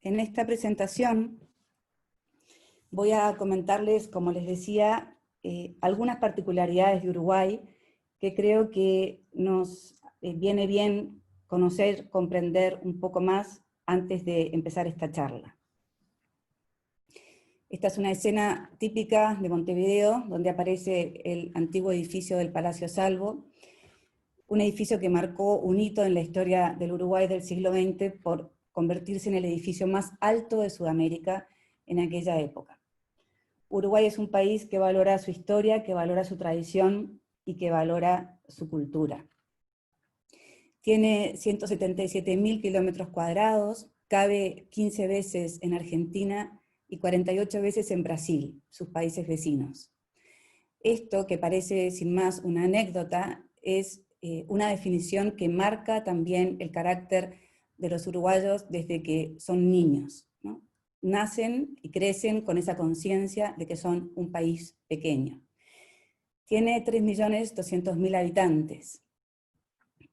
En esta presentación voy a comentarles, como les decía, algunas particularidades de Uruguay que creo que nos viene bien conocer, comprender un poco más antes de empezar esta charla. Esta es una escena típica de Montevideo, donde aparece el antiguo edificio del Palacio Salvo, un edificio que marcó un hito en la historia del Uruguay del siglo XX por convertirse en el edificio más alto de Sudamérica en aquella época. Uruguay es un país que valora su historia, que valora su tradición y que valora su cultura. Tiene 177.000 kilómetros cuadrados, cabe 15 veces en Argentina y 48 veces en Brasil, sus países vecinos. Esto, que parece sin más una anécdota, es una definición que marca también el carácter de los uruguayos desde que son niños, ¿no? Nacen y crecen con esa conciencia de que son un país pequeño. Tiene 3.200.000 habitantes,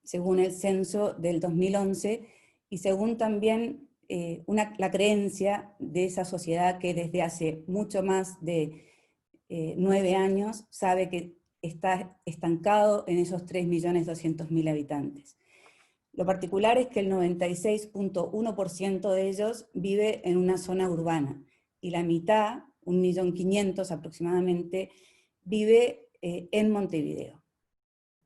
según el censo del 2011, y según también la creencia de esa sociedad que desde hace mucho más de 9 años sabe que está estancado en esos 3.200.000 habitantes. Lo particular es que el 96.1% de ellos vive en una zona urbana, y la mitad, 1.500.000 aproximadamente, vive en Montevideo.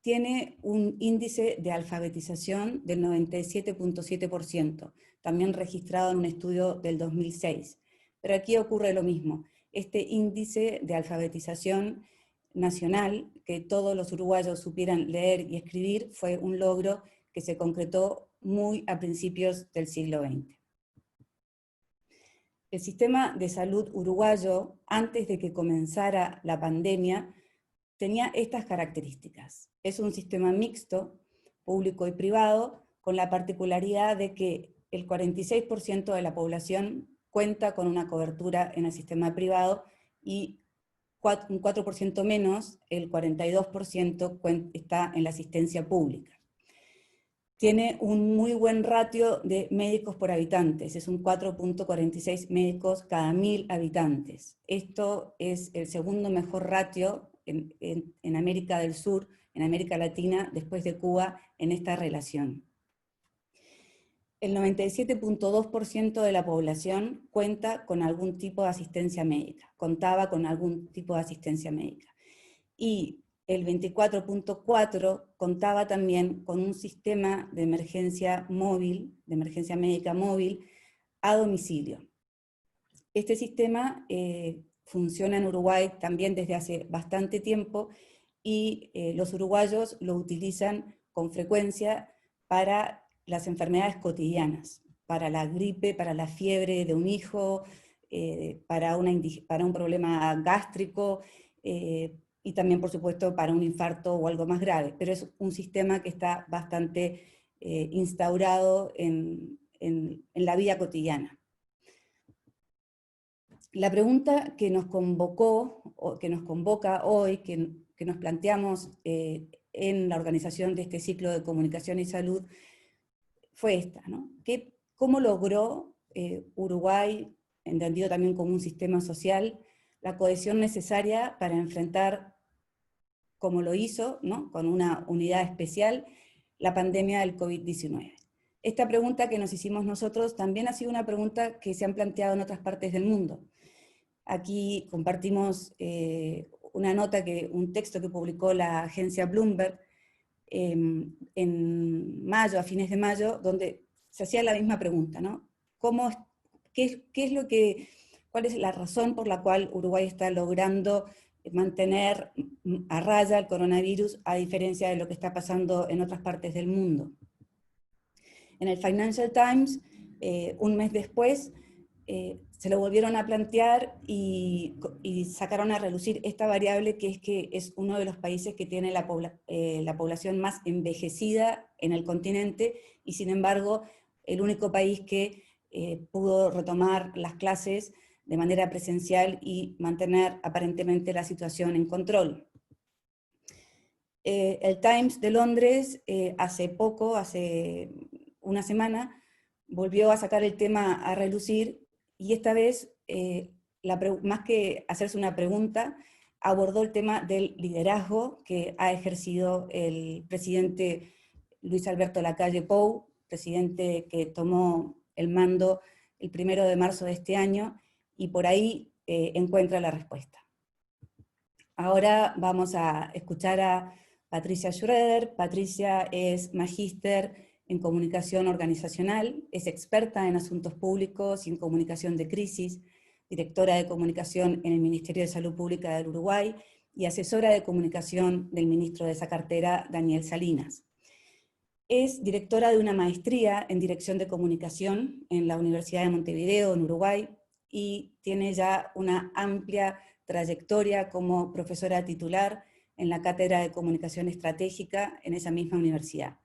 Tiene un índice de alfabetización del 97.7%, también registrado en un estudio del 2006. Pero aquí ocurre lo mismo. Este índice de alfabetización nacional, que todos los uruguayos supieran leer y escribir, fue un logro que se concretó muy a principios del siglo XX. El sistema de salud uruguayo, antes de que comenzara la pandemia, tenía estas características. Es un sistema mixto, público y privado, con la particularidad de que el 46% de la población cuenta con una cobertura en el sistema privado y un 4% menos, el 42% está en la asistencia pública. Tiene un muy buen ratio de médicos por habitantes, es un 4.46 médicos cada 1.000 habitantes. Esto es el segundo mejor ratio en América del Sur, en América Latina, después de Cuba, en esta relación. El 97.2% de la población cuenta con algún tipo de asistencia médica, contaba con algún tipo de asistencia médica. Y el 24.4% contaba también con un sistema de emergencia móvil, de emergencia médica móvil, a domicilio. Este sistema funciona en Uruguay también desde hace bastante tiempo, y los uruguayos lo utilizan con frecuencia para las enfermedades cotidianas, para la gripe, para la fiebre de un hijo, para un problema gástrico, y también, por supuesto, para un infarto o algo más grave, pero es un sistema que está bastante instaurado en la vida cotidiana. La pregunta que nos convocó, o que nos convoca hoy, que nos planteamos en la organización de este ciclo de comunicación y salud, fue esta, ¿no? ¿Cómo logró Uruguay, entendido también como un sistema social, la cohesión necesaria para enfrentar, como lo hizo, ¿no?, con una unidad especial, la pandemia del COVID-19? Esta pregunta que nos hicimos nosotros también ha sido una pregunta que se han planteado en otras partes del mundo. Aquí compartimos un texto que publicó la agencia Bloomberg en mayo, a fines de mayo, donde se hacía la misma pregunta, ¿no? ¿Cuál es la razón por la cual Uruguay está logrando mantener a raya el coronavirus, a diferencia de lo que está pasando en otras partes del mundo? En el Financial Times, un mes después, se lo volvieron a plantear y sacaron a relucir esta variable, que es uno de los países que tiene la población más envejecida en el continente, y sin embargo el único país que pudo retomar las clases de manera presencial y mantener aparentemente la situación en control. El Times de Londres hace una semana, volvió a sacar el tema a relucir, y esta vez, más que hacerse una pregunta, abordó el tema del liderazgo que ha ejercido el presidente Luis Alberto Lacalle Pou, presidente que tomó el mando el 1 de marzo de este año, y por ahí encuentra la respuesta. Ahora vamos a escuchar a Patricia Schroeder. Patricia es magíster en comunicación organizacional, es experta en asuntos públicos y en comunicación de crisis, directora de comunicación en el Ministerio de Salud Pública del Uruguay y asesora de comunicación del ministro de esa cartera, Daniel Salinas. Es directora de una maestría en dirección de comunicación en la Universidad de Montevideo, en Uruguay, y tiene ya una amplia trayectoria como profesora titular en la Cátedra de Comunicación Estratégica en esa misma universidad.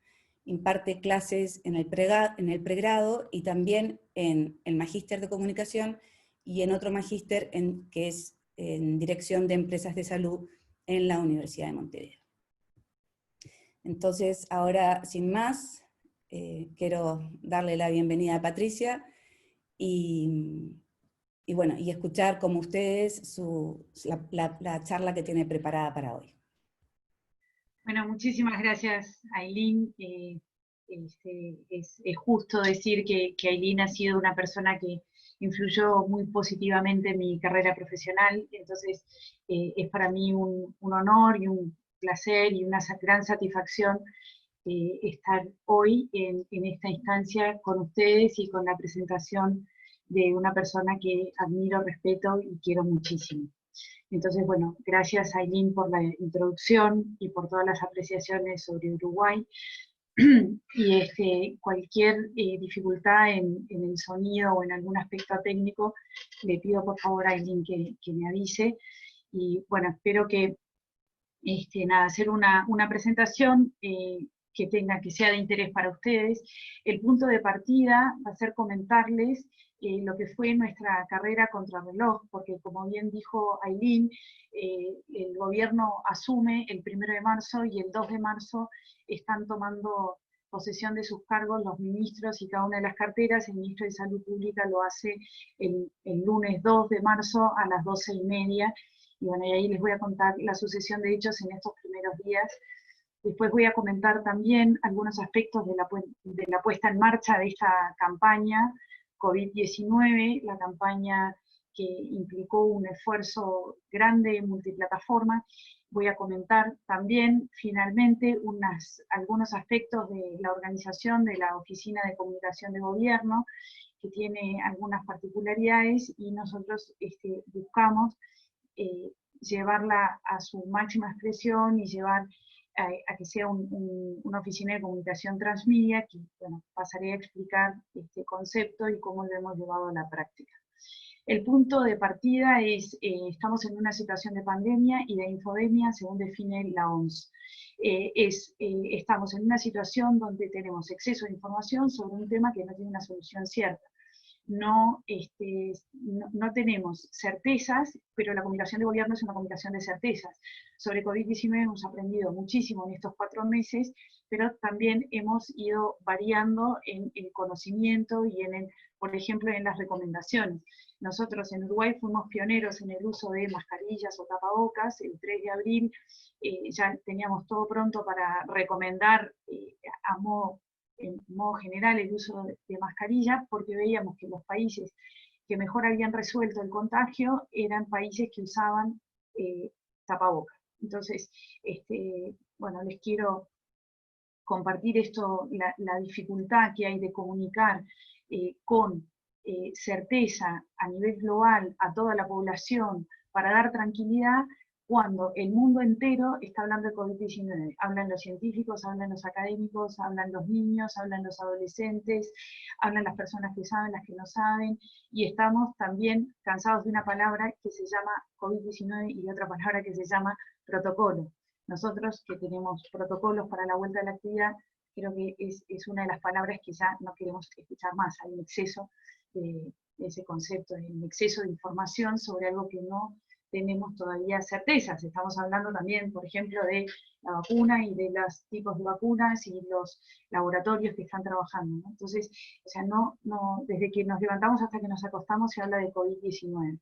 Imparte clases en el pregrado y también en el magíster de comunicación y en otro magíster que es en dirección de empresas de salud en la Universidad de Montevideo. Entonces, ahora, sin más, quiero darle la bienvenida a Patricia y escuchar como ustedes la charla que tiene preparada para hoy. Bueno, muchísimas gracias, Ailín. Es justo decir que Ailín ha sido una persona que influyó muy positivamente en mi carrera profesional, entonces es para mí un honor y un placer y una gran satisfacción estar hoy en esta instancia con ustedes y con la presentación de una persona que admiro, respeto y quiero muchísimo. Entonces, bueno, gracias Ailín por la introducción y por todas las apreciaciones sobre Uruguay. Y cualquier dificultad en el sonido o en algún aspecto técnico, le pido por favor a Ailín que me avise. Y bueno, espero que hacer una presentación que sea de interés para ustedes. El punto de partida va a ser comentarles lo que fue nuestra carrera contrarreloj, porque como bien dijo Ailín, el gobierno asume el 1 de marzo y el 2 de marzo están tomando posesión de sus cargos los ministros y cada una de las carteras. El ministro de Salud Pública lo hace el lunes 2 de marzo a las 12:30, y bueno, y ahí les voy a contar la sucesión de hechos en estos primeros días. Después voy a comentar también algunos aspectos de la puesta en marcha de esta campaña COVID-19, la campaña que implicó un esfuerzo grande en multiplataforma. Voy a comentar también, finalmente, algunos aspectos de la organización de la Oficina de Comunicación de Gobierno, que tiene algunas particularidades, y nosotros buscamos llevarla a su máxima expresión y llevar a que sea una oficina de comunicación transmedia, que bueno, pasaré a explicar este concepto y cómo lo hemos llevado a la práctica. El punto de partida es, estamos en una situación de pandemia y de infodemia, según define la OMS. Estamos en una situación donde tenemos exceso de información sobre un tema que no tiene una solución cierta. No tenemos certezas, pero la comunicación de gobierno es una comunicación de certezas. Sobre COVID-19 hemos aprendido muchísimo en estos 4 meses, pero también hemos ido variando en el conocimiento y por ejemplo, en las recomendaciones. Nosotros en Uruguay fuimos pioneros en el uso de mascarillas o tapabocas. El 3 de abril ya teníamos todo pronto para recomendar en modo general el uso de mascarilla, porque veíamos que los países que mejor habían resuelto el contagio eran países que usaban tapabocas. Entonces, bueno, les quiero compartir la dificultad que hay de comunicar con certeza a nivel global a toda la población para dar tranquilidad, cuando el mundo entero está hablando de COVID-19. Hablan los científicos, hablan los académicos, hablan los niños, hablan los adolescentes, hablan las personas que saben, las que no saben, y estamos también cansados de una palabra que se llama COVID-19 y de otra palabra que se llama protocolo. Nosotros que tenemos protocolos para la vuelta de la actividad, creo que es una de las palabras que ya no queremos escuchar más. Hay un exceso de ese concepto, un exceso de información sobre algo que no tenemos todavía certezas. Estamos hablando también, por ejemplo, de la vacuna y de los tipos de vacunas y los laboratorios que están trabajando, ¿no? Entonces, o sea, desde que nos levantamos hasta que nos acostamos se habla de COVID-19.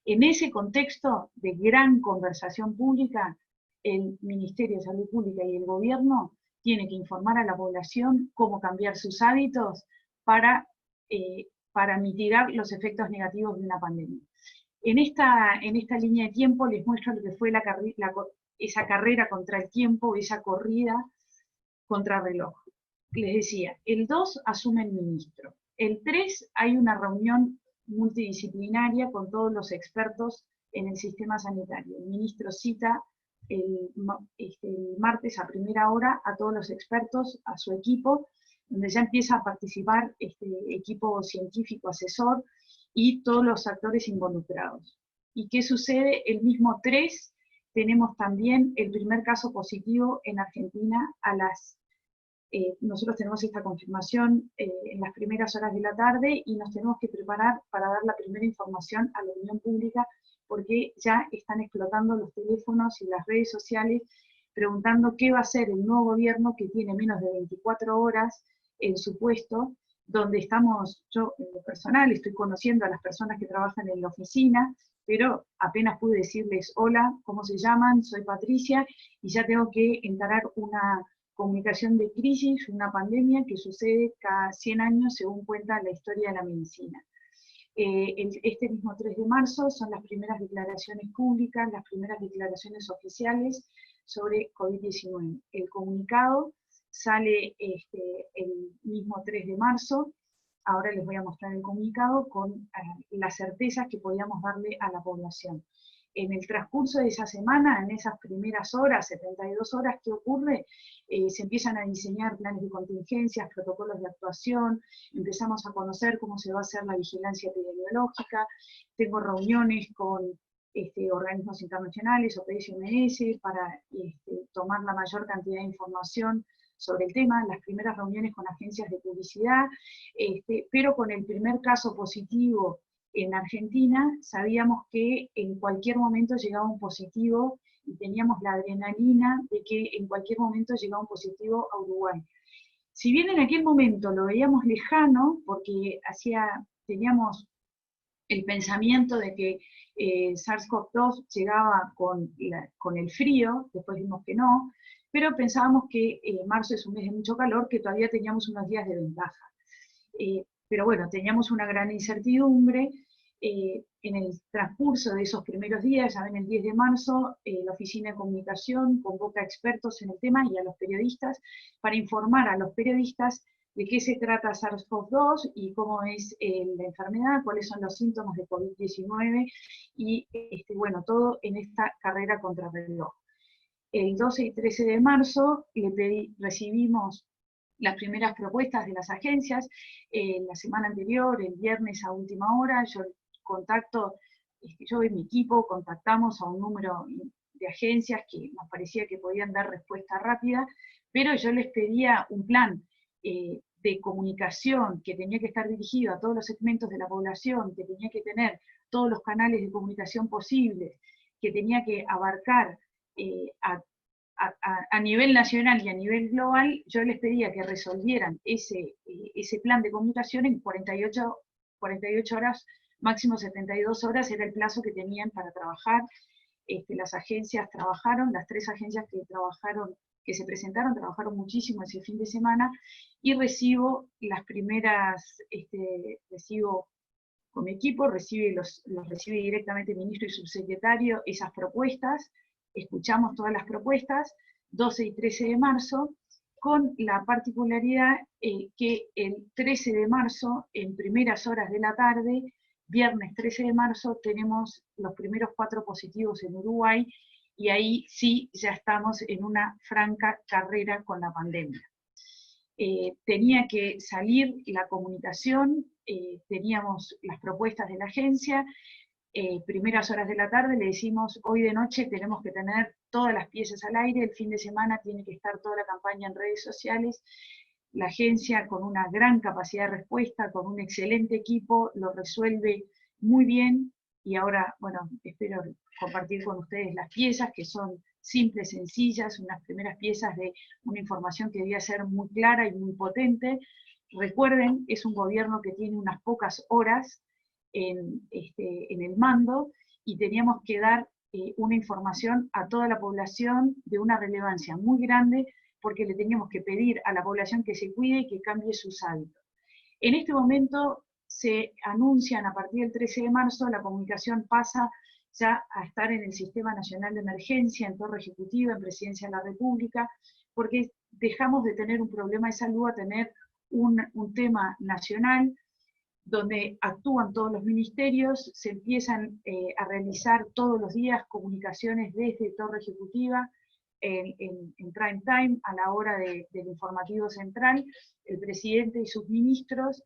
En ese contexto de gran conversación pública, el Ministerio de Salud Pública y el gobierno tiene que informar a la población cómo cambiar sus hábitos para mitigar los efectos negativos de una pandemia. En esta línea de tiempo les muestro lo que fue esa carrera contra el tiempo, esa corrida contra reloj. Les decía, el 2 asume el ministro. El 3 hay una reunión multidisciplinaria con todos los expertos en el sistema sanitario. El ministro cita el martes a primera hora a todos los expertos, a su equipo, donde ya empieza a participar este equipo científico asesor y todos los actores involucrados. ¿Y qué sucede? El mismo 3 tenemos también el primer caso positivo en Argentina nosotros tenemos esta confirmación en las primeras horas de la tarde y nos tenemos que preparar para dar la primera información a la opinión pública, porque ya están explotando los teléfonos y las redes sociales preguntando qué va a hacer el nuevo gobierno que tiene menos de 24 horas en su puesto, donde estamos, yo en lo personal estoy conociendo a las personas que trabajan en la oficina, pero apenas pude decirles hola, ¿cómo se llaman? Soy Patricia, y ya tengo que encarar una comunicación de crisis, una pandemia que sucede cada 100 años según cuenta la historia de la medicina. Este mismo 3 de marzo son las primeras declaraciones públicas, las primeras declaraciones oficiales sobre COVID-19. El comunicado sale el mismo 3 de marzo, ahora les voy a mostrar el comunicado con las certezas que podíamos darle a la población. En el transcurso de esa semana, en esas primeras horas, 72 horas, ¿qué ocurre? Se empiezan a diseñar planes de contingencias, protocolos de actuación, empezamos a conocer cómo se va a hacer la vigilancia epidemiológica, tengo reuniones con organismos internacionales, OPS, para tomar la mayor cantidad de información sobre el tema, las primeras reuniones con agencias de publicidad, pero con el primer caso positivo en Argentina, sabíamos que en cualquier momento llegaba un positivo y teníamos la adrenalina de que en cualquier momento llegaba un positivo a Uruguay. Si bien en aquel momento lo veíamos lejano, porque teníamos el pensamiento de que SARS-CoV-2 llegaba con el frío, después vimos que no, pero pensábamos que marzo es un mes de mucho calor, que todavía teníamos unos días de ventaja. Pero bueno, teníamos una gran incertidumbre. En el transcurso de esos primeros días, ya ven, el 10 de marzo, la Oficina de Comunicación convoca a expertos en el tema y a los periodistas para informar a los periodistas de qué se trata SARS-CoV-2 y cómo es la enfermedad, cuáles son los síntomas de COVID-19 y bueno, todo en esta carrera contra reloj. El 12 y 13 de marzo recibimos las primeras propuestas de las agencias. La semana anterior, el viernes a última hora, yo y mi equipo contactamos a un número de agencias que nos parecía que podían dar respuesta rápida, pero yo les pedía un plan de comunicación que tenía que estar dirigido a todos los segmentos de la población, que tenía que tener todos los canales de comunicación posibles, que tenía que abarcar a nivel nacional y a nivel global. Yo les pedía que resolvieran ese plan de comunicación en 48 horas, máximo 72 horas era el plazo que tenían para trabajar. Las agencias trabajaron, las 3 agencias que se presentaron, trabajaron muchísimo ese fin de semana, y recibo con mi equipo, los recibe directamente el ministro y subsecretario, esas propuestas, escuchamos todas las propuestas, 12 y 13 de marzo, con la particularidad que el 13 de marzo, en primeras horas de la tarde, viernes 13 de marzo, tenemos los primeros 4 positivos en Uruguay, y ahí sí ya estamos en una franca carrera con la pandemia. Tenía que salir la comunicación, teníamos las propuestas de la agencia, primeras horas de la tarde le decimos, hoy de noche tenemos que tener todas las piezas al aire, el fin de semana tiene que estar toda la campaña en redes sociales. La agencia, con una gran capacidad de respuesta, con un excelente equipo, lo resuelve muy bien, y ahora, bueno, espero compartir con ustedes las piezas, que son simples, sencillas, unas primeras piezas de una información que debía ser muy clara y muy potente. Recuerden, es un gobierno que tiene unas pocas horas en el mando, y teníamos que dar una información a toda la población de una relevancia muy grande, porque le teníamos que pedir a la población que se cuide y que cambie sus hábitos. En este momento se anuncian, a partir del 13 de marzo, la comunicación pasa ya a estar en el Sistema Nacional de Emergencia, en Torre Ejecutiva, en Presidencia de la República, porque dejamos de tener un problema de salud a tener un tema nacional, donde actúan todos los ministerios, se empiezan a realizar todos los días comunicaciones desde Torre Ejecutiva, en prime time, a la hora del informativo central. El presidente y sus ministros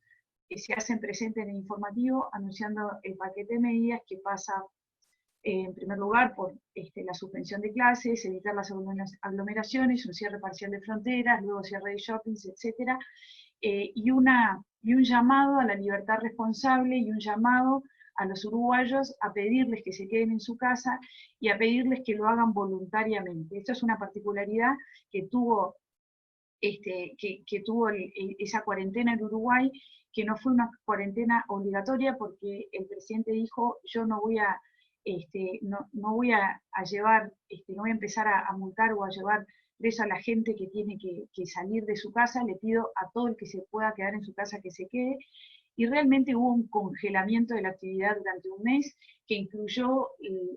se hacen presentes en el informativo anunciando el paquete de medidas que pasa, en primer lugar, por la suspensión de clases, evitar las aglomeraciones, un cierre parcial de fronteras, luego cierre de shoppings, etc. Y un llamado a la libertad responsable, y un llamado a los uruguayos a pedirles que se queden en su casa y a pedirles que lo hagan voluntariamente. Esto es una particularidad que tuvo, esa cuarentena en Uruguay, que no fue una cuarentena obligatoria, porque el presidente dijo: yo no voy a, no voy a llevar, no voy a empezar a multar o a llevar preso a la gente que tiene que salir de su casa, le pido a todo el que se pueda quedar en su casa que se quede. Y realmente hubo un congelamiento de la actividad durante un mes, que incluyó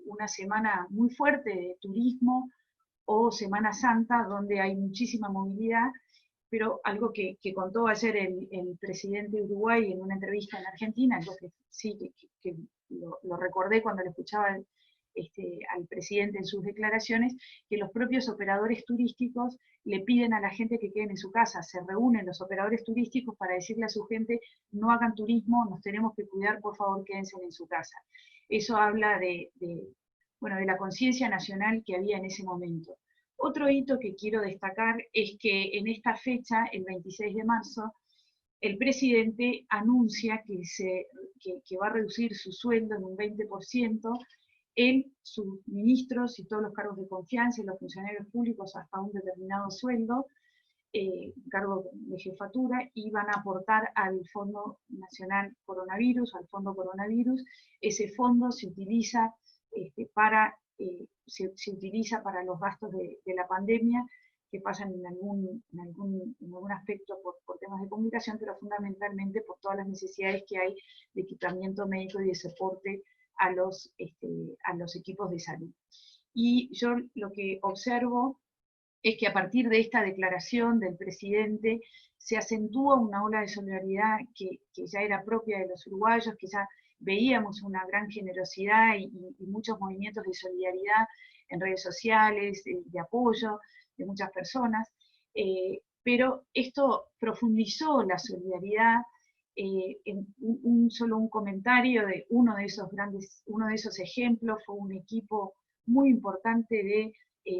una semana muy fuerte de turismo o Semana Santa, donde hay muchísima movilidad. Pero algo que contó ayer el presidente de Uruguay en una entrevista en Argentina, algo que sí que lo recordé cuando le escuchaba al presidente en sus declaraciones, que los propios operadores turísticos le piden a la gente que queden en su casa. Se reúnen los operadores turísticos para decirle a su gente: no hagan turismo, nos tenemos que cuidar, por favor quédense en su casa. Eso habla de la conciencia nacional que había en ese momento. Otro hito que quiero destacar es que en esta fecha, el 26 de marzo, el presidente anuncia que va a reducir su sueldo en un 20%, él, sus ministros y todos los cargos de confianza y los funcionarios públicos hasta un determinado sueldo, cargo de jefatura, y van a aportar al Fondo Nacional Coronavirus, al Fondo Coronavirus. Ese fondo se utiliza se utiliza para los gastos de la pandemia, que pasan en algún aspecto por temas de comunicación, pero fundamentalmente por todas las necesidades que hay de equipamiento médico y de soporte a los equipos de salud. Y yo lo que observo es que a partir de esta declaración del presidente se acentúa una ola de solidaridad que ya era propia de los uruguayos, que ya veíamos una gran generosidad y muchos movimientos de solidaridad en redes sociales, de apoyo de muchas personas, pero esto profundizó la solidaridad. Solo un comentario de uno de esos ejemplos: fue un equipo muy importante de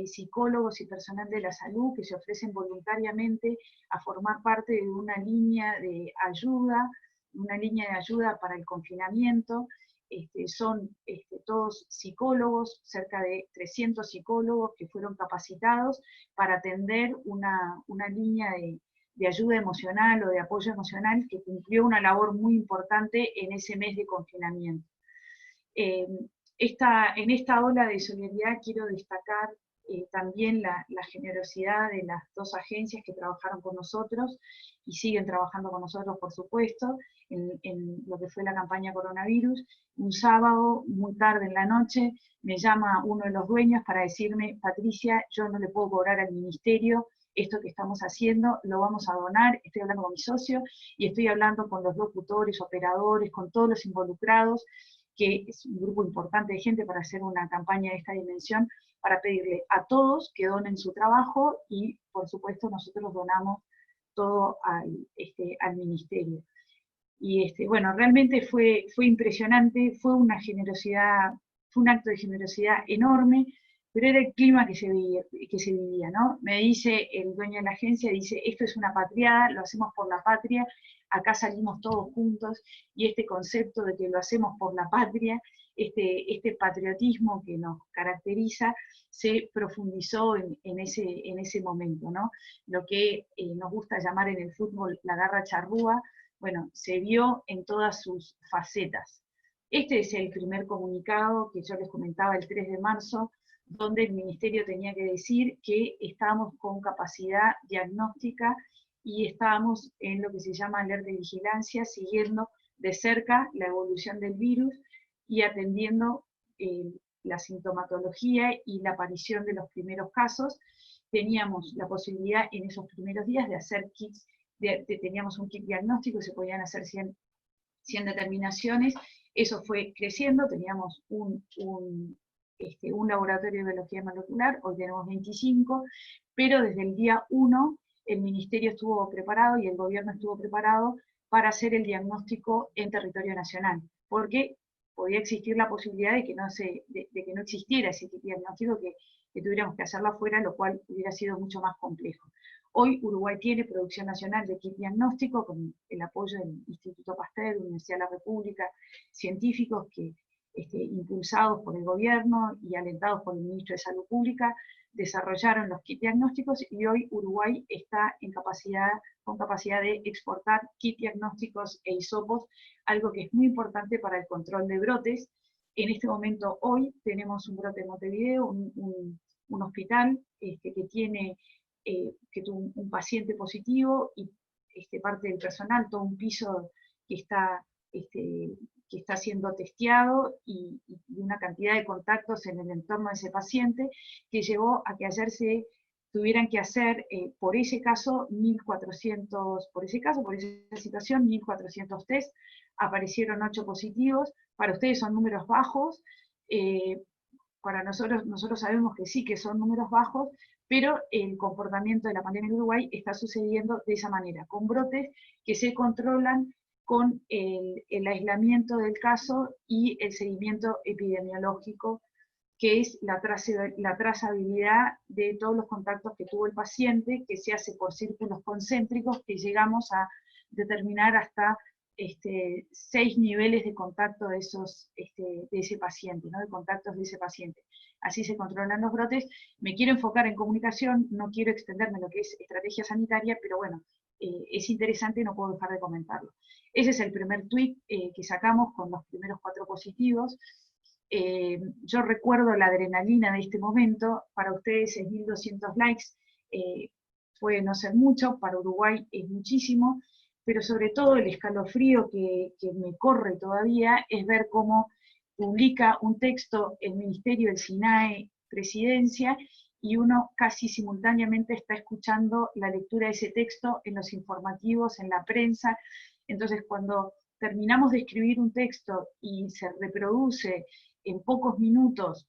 psicólogos y personal de la salud que se ofrecen voluntariamente a formar parte de una línea de ayuda para el confinamiento. Son todos psicólogos, cerca de 300 psicólogos que fueron capacitados para atender una línea de ayuda emocional o de apoyo emocional, que cumplió una labor muy importante en ese mes de confinamiento. En esta ola de solidaridad quiero destacar también la generosidad de las dos agencias que trabajaron con nosotros y siguen trabajando con nosotros, por supuesto, en lo que fue la campaña coronavirus. Un sábado, muy tarde en la noche, me llama uno de los dueños para decirme: Patricia, yo no le puedo cobrar al ministerio esto que estamos haciendo, lo vamos a donar. Estoy hablando con mi socio y estoy hablando con los locutores, operadores, con todos los involucrados, que es un grupo importante de gente para hacer una campaña de esta dimensión, para pedirle a todos que donen su trabajo, y por supuesto nosotros donamos todo al ministerio. Y realmente fue impresionante, fue un acto de generosidad enorme, pero era el clima que se vivía, ¿no? Me dice el dueño de la agencia, dice, esto es una patriada, lo hacemos por la patria, acá salimos todos juntos, y este concepto de que lo hacemos por la patria, este patriotismo que nos caracteriza, se profundizó en ese momento, ¿no? Lo que nos gusta llamar en el fútbol la garra charrúa, bueno, se vio en todas sus facetas. Este es el primer comunicado que yo les comentaba el 3 de marzo, donde el Ministerio tenía que decir que estábamos con capacidad diagnóstica y estábamos en lo que se llama alerta de vigilancia, siguiendo de cerca la evolución del virus y atendiendo la sintomatología y la aparición de los primeros casos. Teníamos la posibilidad en esos primeros días de hacer kits, teníamos un kit diagnóstico, se podían hacer 100 determinaciones, eso fue creciendo, teníamos un laboratorio de biología molecular, hoy tenemos 25, pero desde el día 1 el Ministerio estuvo preparado y el gobierno estuvo preparado para hacer el diagnóstico en territorio nacional, porque podía existir la posibilidad de que no existiera ese tipo de diagnóstico, que tuviéramos que hacerlo afuera, lo cual hubiera sido mucho más complejo. Hoy Uruguay tiene producción nacional de kit diagnóstico con el apoyo del Instituto Pasteur, Universidad de la República, científicos que, impulsados por el gobierno y alentados por el Ministro de Salud Pública, desarrollaron los kits diagnósticos y hoy Uruguay está con capacidad de exportar kits diagnósticos e hisopos, algo que es muy importante para el control de brotes. En este momento, hoy, tenemos un brote en Montevideo, un hospital que tiene que tuvo un paciente positivo y parte del personal, todo un piso que está siendo testeado y una cantidad de contactos en el entorno de ese paciente que llevó a que ayer se tuvieran que hacer por ese caso 1.400, por esa situación, 1.400 test, aparecieron 8 positivos, para ustedes son números bajos, para nosotros sabemos que sí, que son números bajos, pero el comportamiento de la pandemia en Uruguay está sucediendo de esa manera, con brotes que se controlan con el aislamiento del caso y el seguimiento epidemiológico, que es la trazabilidad de todos los contactos que tuvo el paciente, que se hace por círculos concéntricos, que llegamos a determinar hasta 6 niveles de contacto de ese paciente, ¿no? De contactos de ese paciente. Así se controlan los brotes. Me quiero enfocar en comunicación, no quiero extenderme en lo que es estrategia sanitaria, pero bueno, es interesante y no puedo dejar de comentarlo. Ese es el primer tuit que sacamos con los primeros 4 positivos. Yo recuerdo la adrenalina de este momento, para ustedes 6.200 likes, puede no ser mucho, para Uruguay es muchísimo, pero sobre todo el escalofrío que me corre todavía es ver cómo publica un texto el Ministerio del SINAE Presidencia y uno casi simultáneamente está escuchando la lectura de ese texto en los informativos, en la prensa. Entonces cuando terminamos de escribir un texto y se reproduce en pocos minutos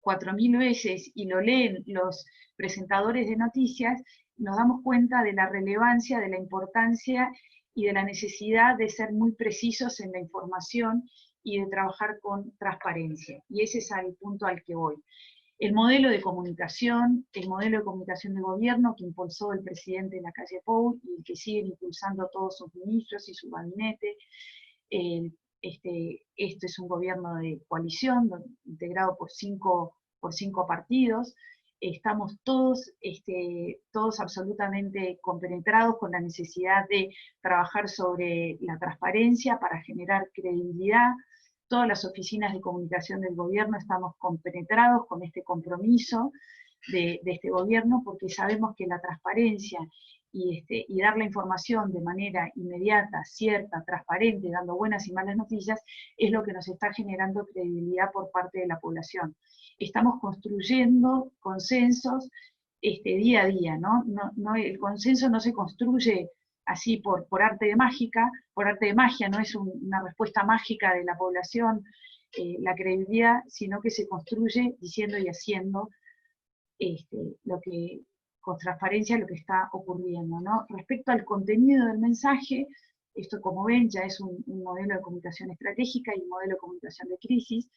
4.000 veces y lo leen los presentadores de noticias, nos damos cuenta de la relevancia, de la importancia y de la necesidad de ser muy precisos en la información y de trabajar con transparencia. Y ese es el punto al que voy. El modelo de comunicación de gobierno que impulsó el presidente Lacalle Pou y que siguen impulsando todos sus ministros y su gabinete. Este es un gobierno de coalición integrado por cinco partidos. Estamos todos absolutamente compenetrados con la necesidad de trabajar sobre la transparencia para generar credibilidad. Todas las oficinas de comunicación del gobierno estamos compenetrados con este compromiso de este gobierno, porque sabemos que la transparencia y dar la información de manera inmediata, cierta, transparente, dando buenas y malas noticias, es lo que nos está generando credibilidad por parte de la población. Estamos construyendo consensos día a día, ¿no? El consenso no se construye así por arte de magia, no es una respuesta mágica de la población, la credibilidad, sino que se construye diciendo y haciendo con transparencia lo que está ocurriendo, ¿no? Respecto al contenido del mensaje, esto como ven ya es un modelo de comunicación estratégica y un modelo de comunicación de crisis,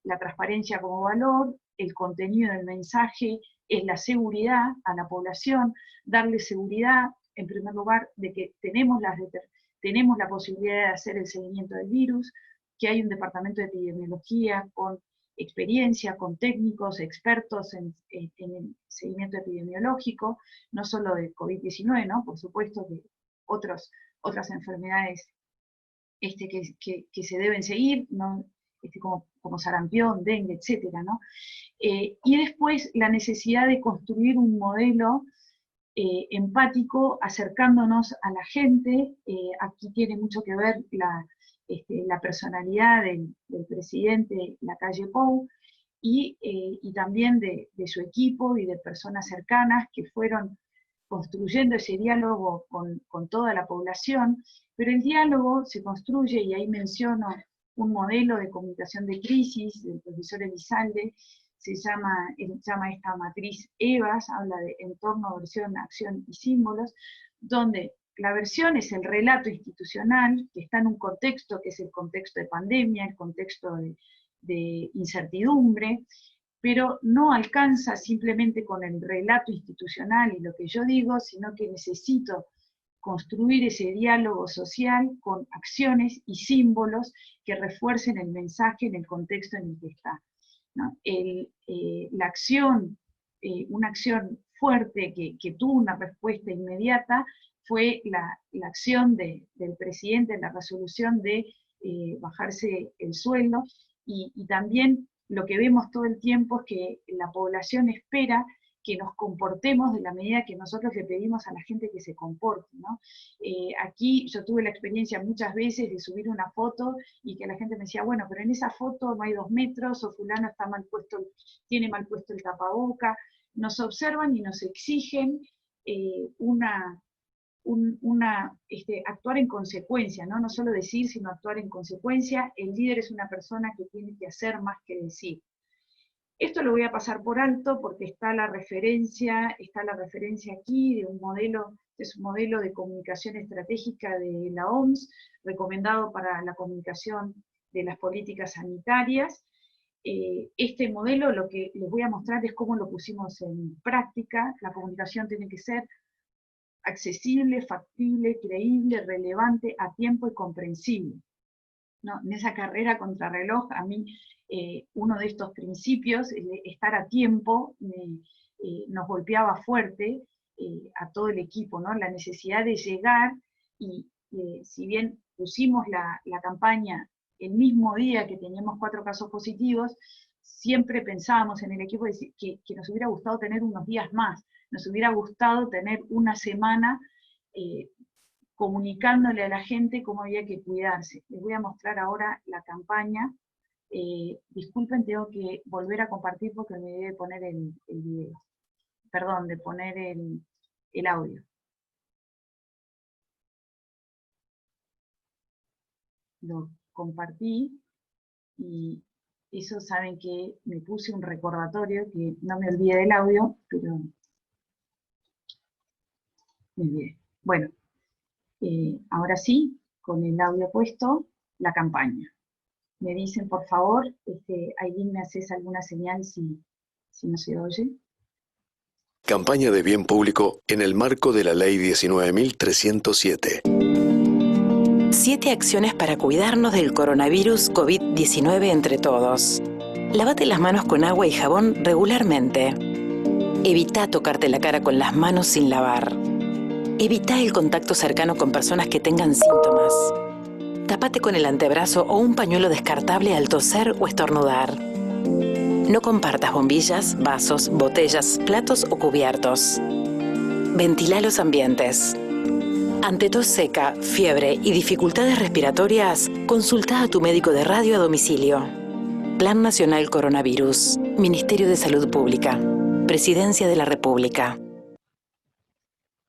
la transparencia como valor, el contenido del mensaje es la seguridad a la población, darle seguridad, en primer lugar, de que tenemos la posibilidad de hacer el seguimiento del virus, que hay un departamento de epidemiología con experiencia, con técnicos, expertos en el seguimiento epidemiológico, no solo de COVID-19, ¿no? Por supuesto que otras enfermedades que se deben seguir, ¿no? Como sarampión, dengue, etcétera, ¿no? Y después la necesidad de construir un modelo empático, acercándonos a la gente. Aquí tiene mucho que ver la personalidad del presidente Lacalle Pou, y también de su equipo y de personas cercanas que fueron construyendo ese diálogo con toda la población, pero el diálogo se construye, y ahí menciono un modelo de comunicación de crisis del profesor Elizalde, se llama esta matriz EVAS, habla de entorno, versión, acción y símbolos, donde la versión es el relato institucional, que está en un contexto que es el contexto de pandemia, el contexto de incertidumbre, pero no alcanza simplemente con el relato institucional y lo que yo digo, sino que necesito construir ese diálogo social con acciones y símbolos que refuercen el mensaje en el contexto en el que está, ¿no? La acción, una acción fuerte que tuvo una respuesta inmediata, fue la acción del presidente en la resolución de bajarse el sueldo, y también lo que vemos todo el tiempo es que la población espera que nos comportemos de la medida que nosotros le pedimos a la gente que se comporte, ¿no? Aquí yo tuve la experiencia muchas veces de subir una foto y que la gente me decía, bueno, pero en esa foto no hay 2 metros, o fulano está mal puesto, tiene mal puesto el tapaboca. Nos observan y nos exigen actuar en consecuencia, ¿no? No solo decir, sino actuar en consecuencia. El líder es una persona que tiene que hacer más que decir. Esto lo voy a pasar por alto porque está la referencia aquí de un modelo, es un modelo de comunicación estratégica de la OMS, recomendado para la comunicación de las políticas sanitarias. Este modelo, lo que les voy a mostrar es cómo lo pusimos en práctica. La comunicación tiene que ser accesible, factible, creíble, relevante, a tiempo y comprensible, ¿no? En esa carrera contrarreloj, a mí uno de estos principios, estar a tiempo, nos golpeaba fuerte a todo el equipo, ¿no? La necesidad de llegar, y si bien pusimos la campaña el mismo día que teníamos 4 casos positivos, siempre pensábamos en el equipo que nos hubiera gustado tener unos días más, nos hubiera gustado tener una semana comunicándole a la gente cómo había que cuidarse. Les voy a mostrar ahora la campaña. Disculpen, tengo que volver a compartir porque me olvidé de poner el video. Perdón, de poner el audio. Lo compartí, y eso saben que me puse un recordatorio que no me olvide del audio, pero me olvidé. Bueno, ahora sí, con el audio puesto, la campaña. Me dicen, por favor, Ailín, ¿me haces alguna señal si no se oye? Campaña de bien público en el marco de la Ley 19.307. 7 acciones para cuidarnos del coronavirus COVID-19 entre todos. Lávate las manos con agua y jabón regularmente. Evita tocarte la cara con las manos sin lavar. Evita el contacto cercano con personas que tengan síntomas. Tápate con el antebrazo o un pañuelo descartable al toser o estornudar. No compartas bombillas, vasos, botellas, platos o cubiertos. Ventila los ambientes. Ante tos seca, fiebre y dificultades respiratorias, consulta a tu médico de radio a domicilio. Plan Nacional Coronavirus. Ministerio de Salud Pública. Presidencia de la República.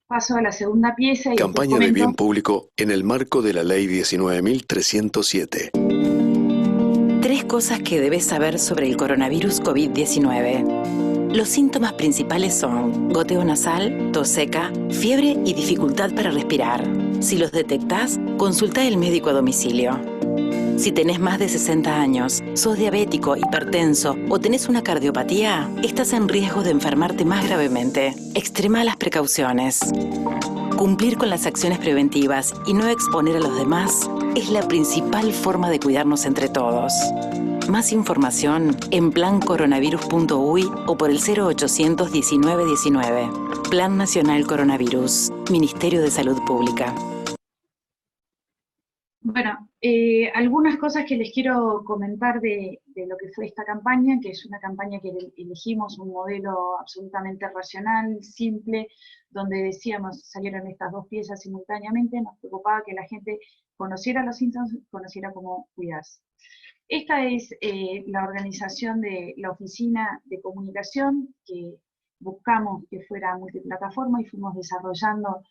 Paso a la segunda pieza. Campaña de bien público en el marco de la Ley 19.307. 3 cosas que debes saber sobre el coronavirus COVID-19. Los síntomas principales son goteo nasal, tos seca, fiebre y dificultad para respirar. Si los detectás, consulta al médico a domicilio. Si tenés más de 60 años, sos diabético, hipertenso o tenés una cardiopatía, estás en riesgo de enfermarte más gravemente. Extrema las precauciones. Cumplir con las acciones preventivas y no exponer a los demás es la principal forma de cuidarnos entre todos. Más información en plancoronavirus.uy o por el 0800 19 19. Plan Nacional Coronavirus. Ministerio de Salud Pública. Bueno, algunas cosas que les quiero comentar de lo que fue esta campaña, que es una campaña que elegimos un modelo absolutamente racional, simple, donde decíamos, salieron estas dos piezas simultáneamente, nos preocupaba que la gente conociera los síntomas, conociera cómo cuidarse. Esta es la organización de la oficina de comunicación, que buscamos que fuera multiplataforma y fuimos desarrollando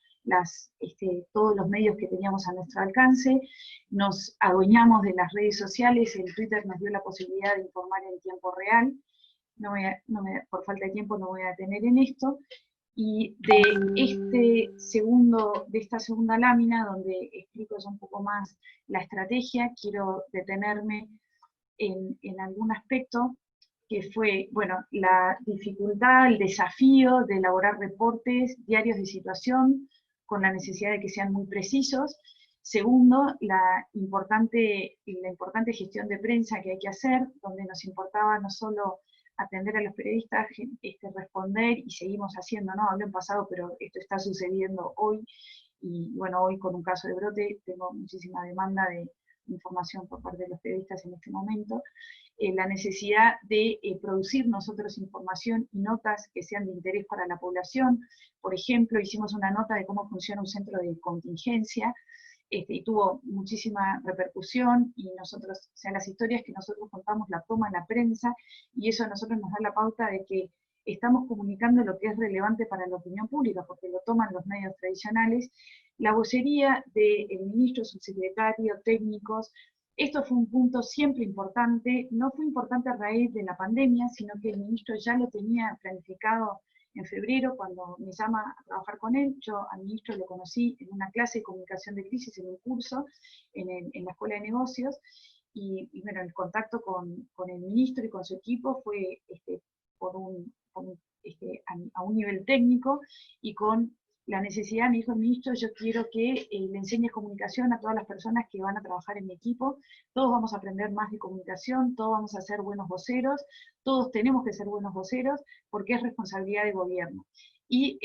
todos los medios que teníamos a nuestro alcance. Nos adueñamos de las redes sociales, el Twitter nos dio la posibilidad de informar en tiempo real. Por falta de tiempo no voy a detener en esto. Y de esta segunda lámina, donde explico ya un poco más la estrategia, quiero detenerme en algún aspecto que fue, bueno, la dificultad, el desafío de elaborar reportes diarios de situación con la necesidad de que sean muy precisos. Segundo, la importante gestión de prensa que hay que hacer, donde nos importaba no solo atender a los periodistas, responder, y seguimos haciendo, ¿no? Hablé en pasado, pero esto está sucediendo hoy, y bueno, hoy con un caso de brote tengo muchísima demanda de información por parte de los periodistas en este momento. La necesidad de producir nosotros información y notas que sean de interés para la población. Por ejemplo, hicimos una nota de cómo funciona un centro de contingencia, y tuvo muchísima repercusión, y nosotros, o sea, las historias que nosotros contamos la toma la prensa, y eso a nosotros nos da la pauta de que estamos comunicando lo que es relevante para la opinión pública, porque lo toman los medios tradicionales. La vocería del ministro, subsecretario, técnicos, esto fue un punto siempre importante, no fue importante a raíz de la pandemia, sino que el ministro ya lo tenía planificado en febrero, cuando me llama a trabajar con él. Yo al ministro lo conocí en una clase de comunicación de crisis, en un curso, en la Escuela de Negocios, y bueno, el contacto con el ministro y con su equipo fue a un nivel técnico, y con la necesidad, me dijo el ministro, yo quiero que le enseñes comunicación a todas las personas que van a trabajar en mi equipo, todos vamos a aprender más de comunicación, todos vamos a ser buenos voceros, todos tenemos que ser buenos voceros, porque es responsabilidad de gobierno. Y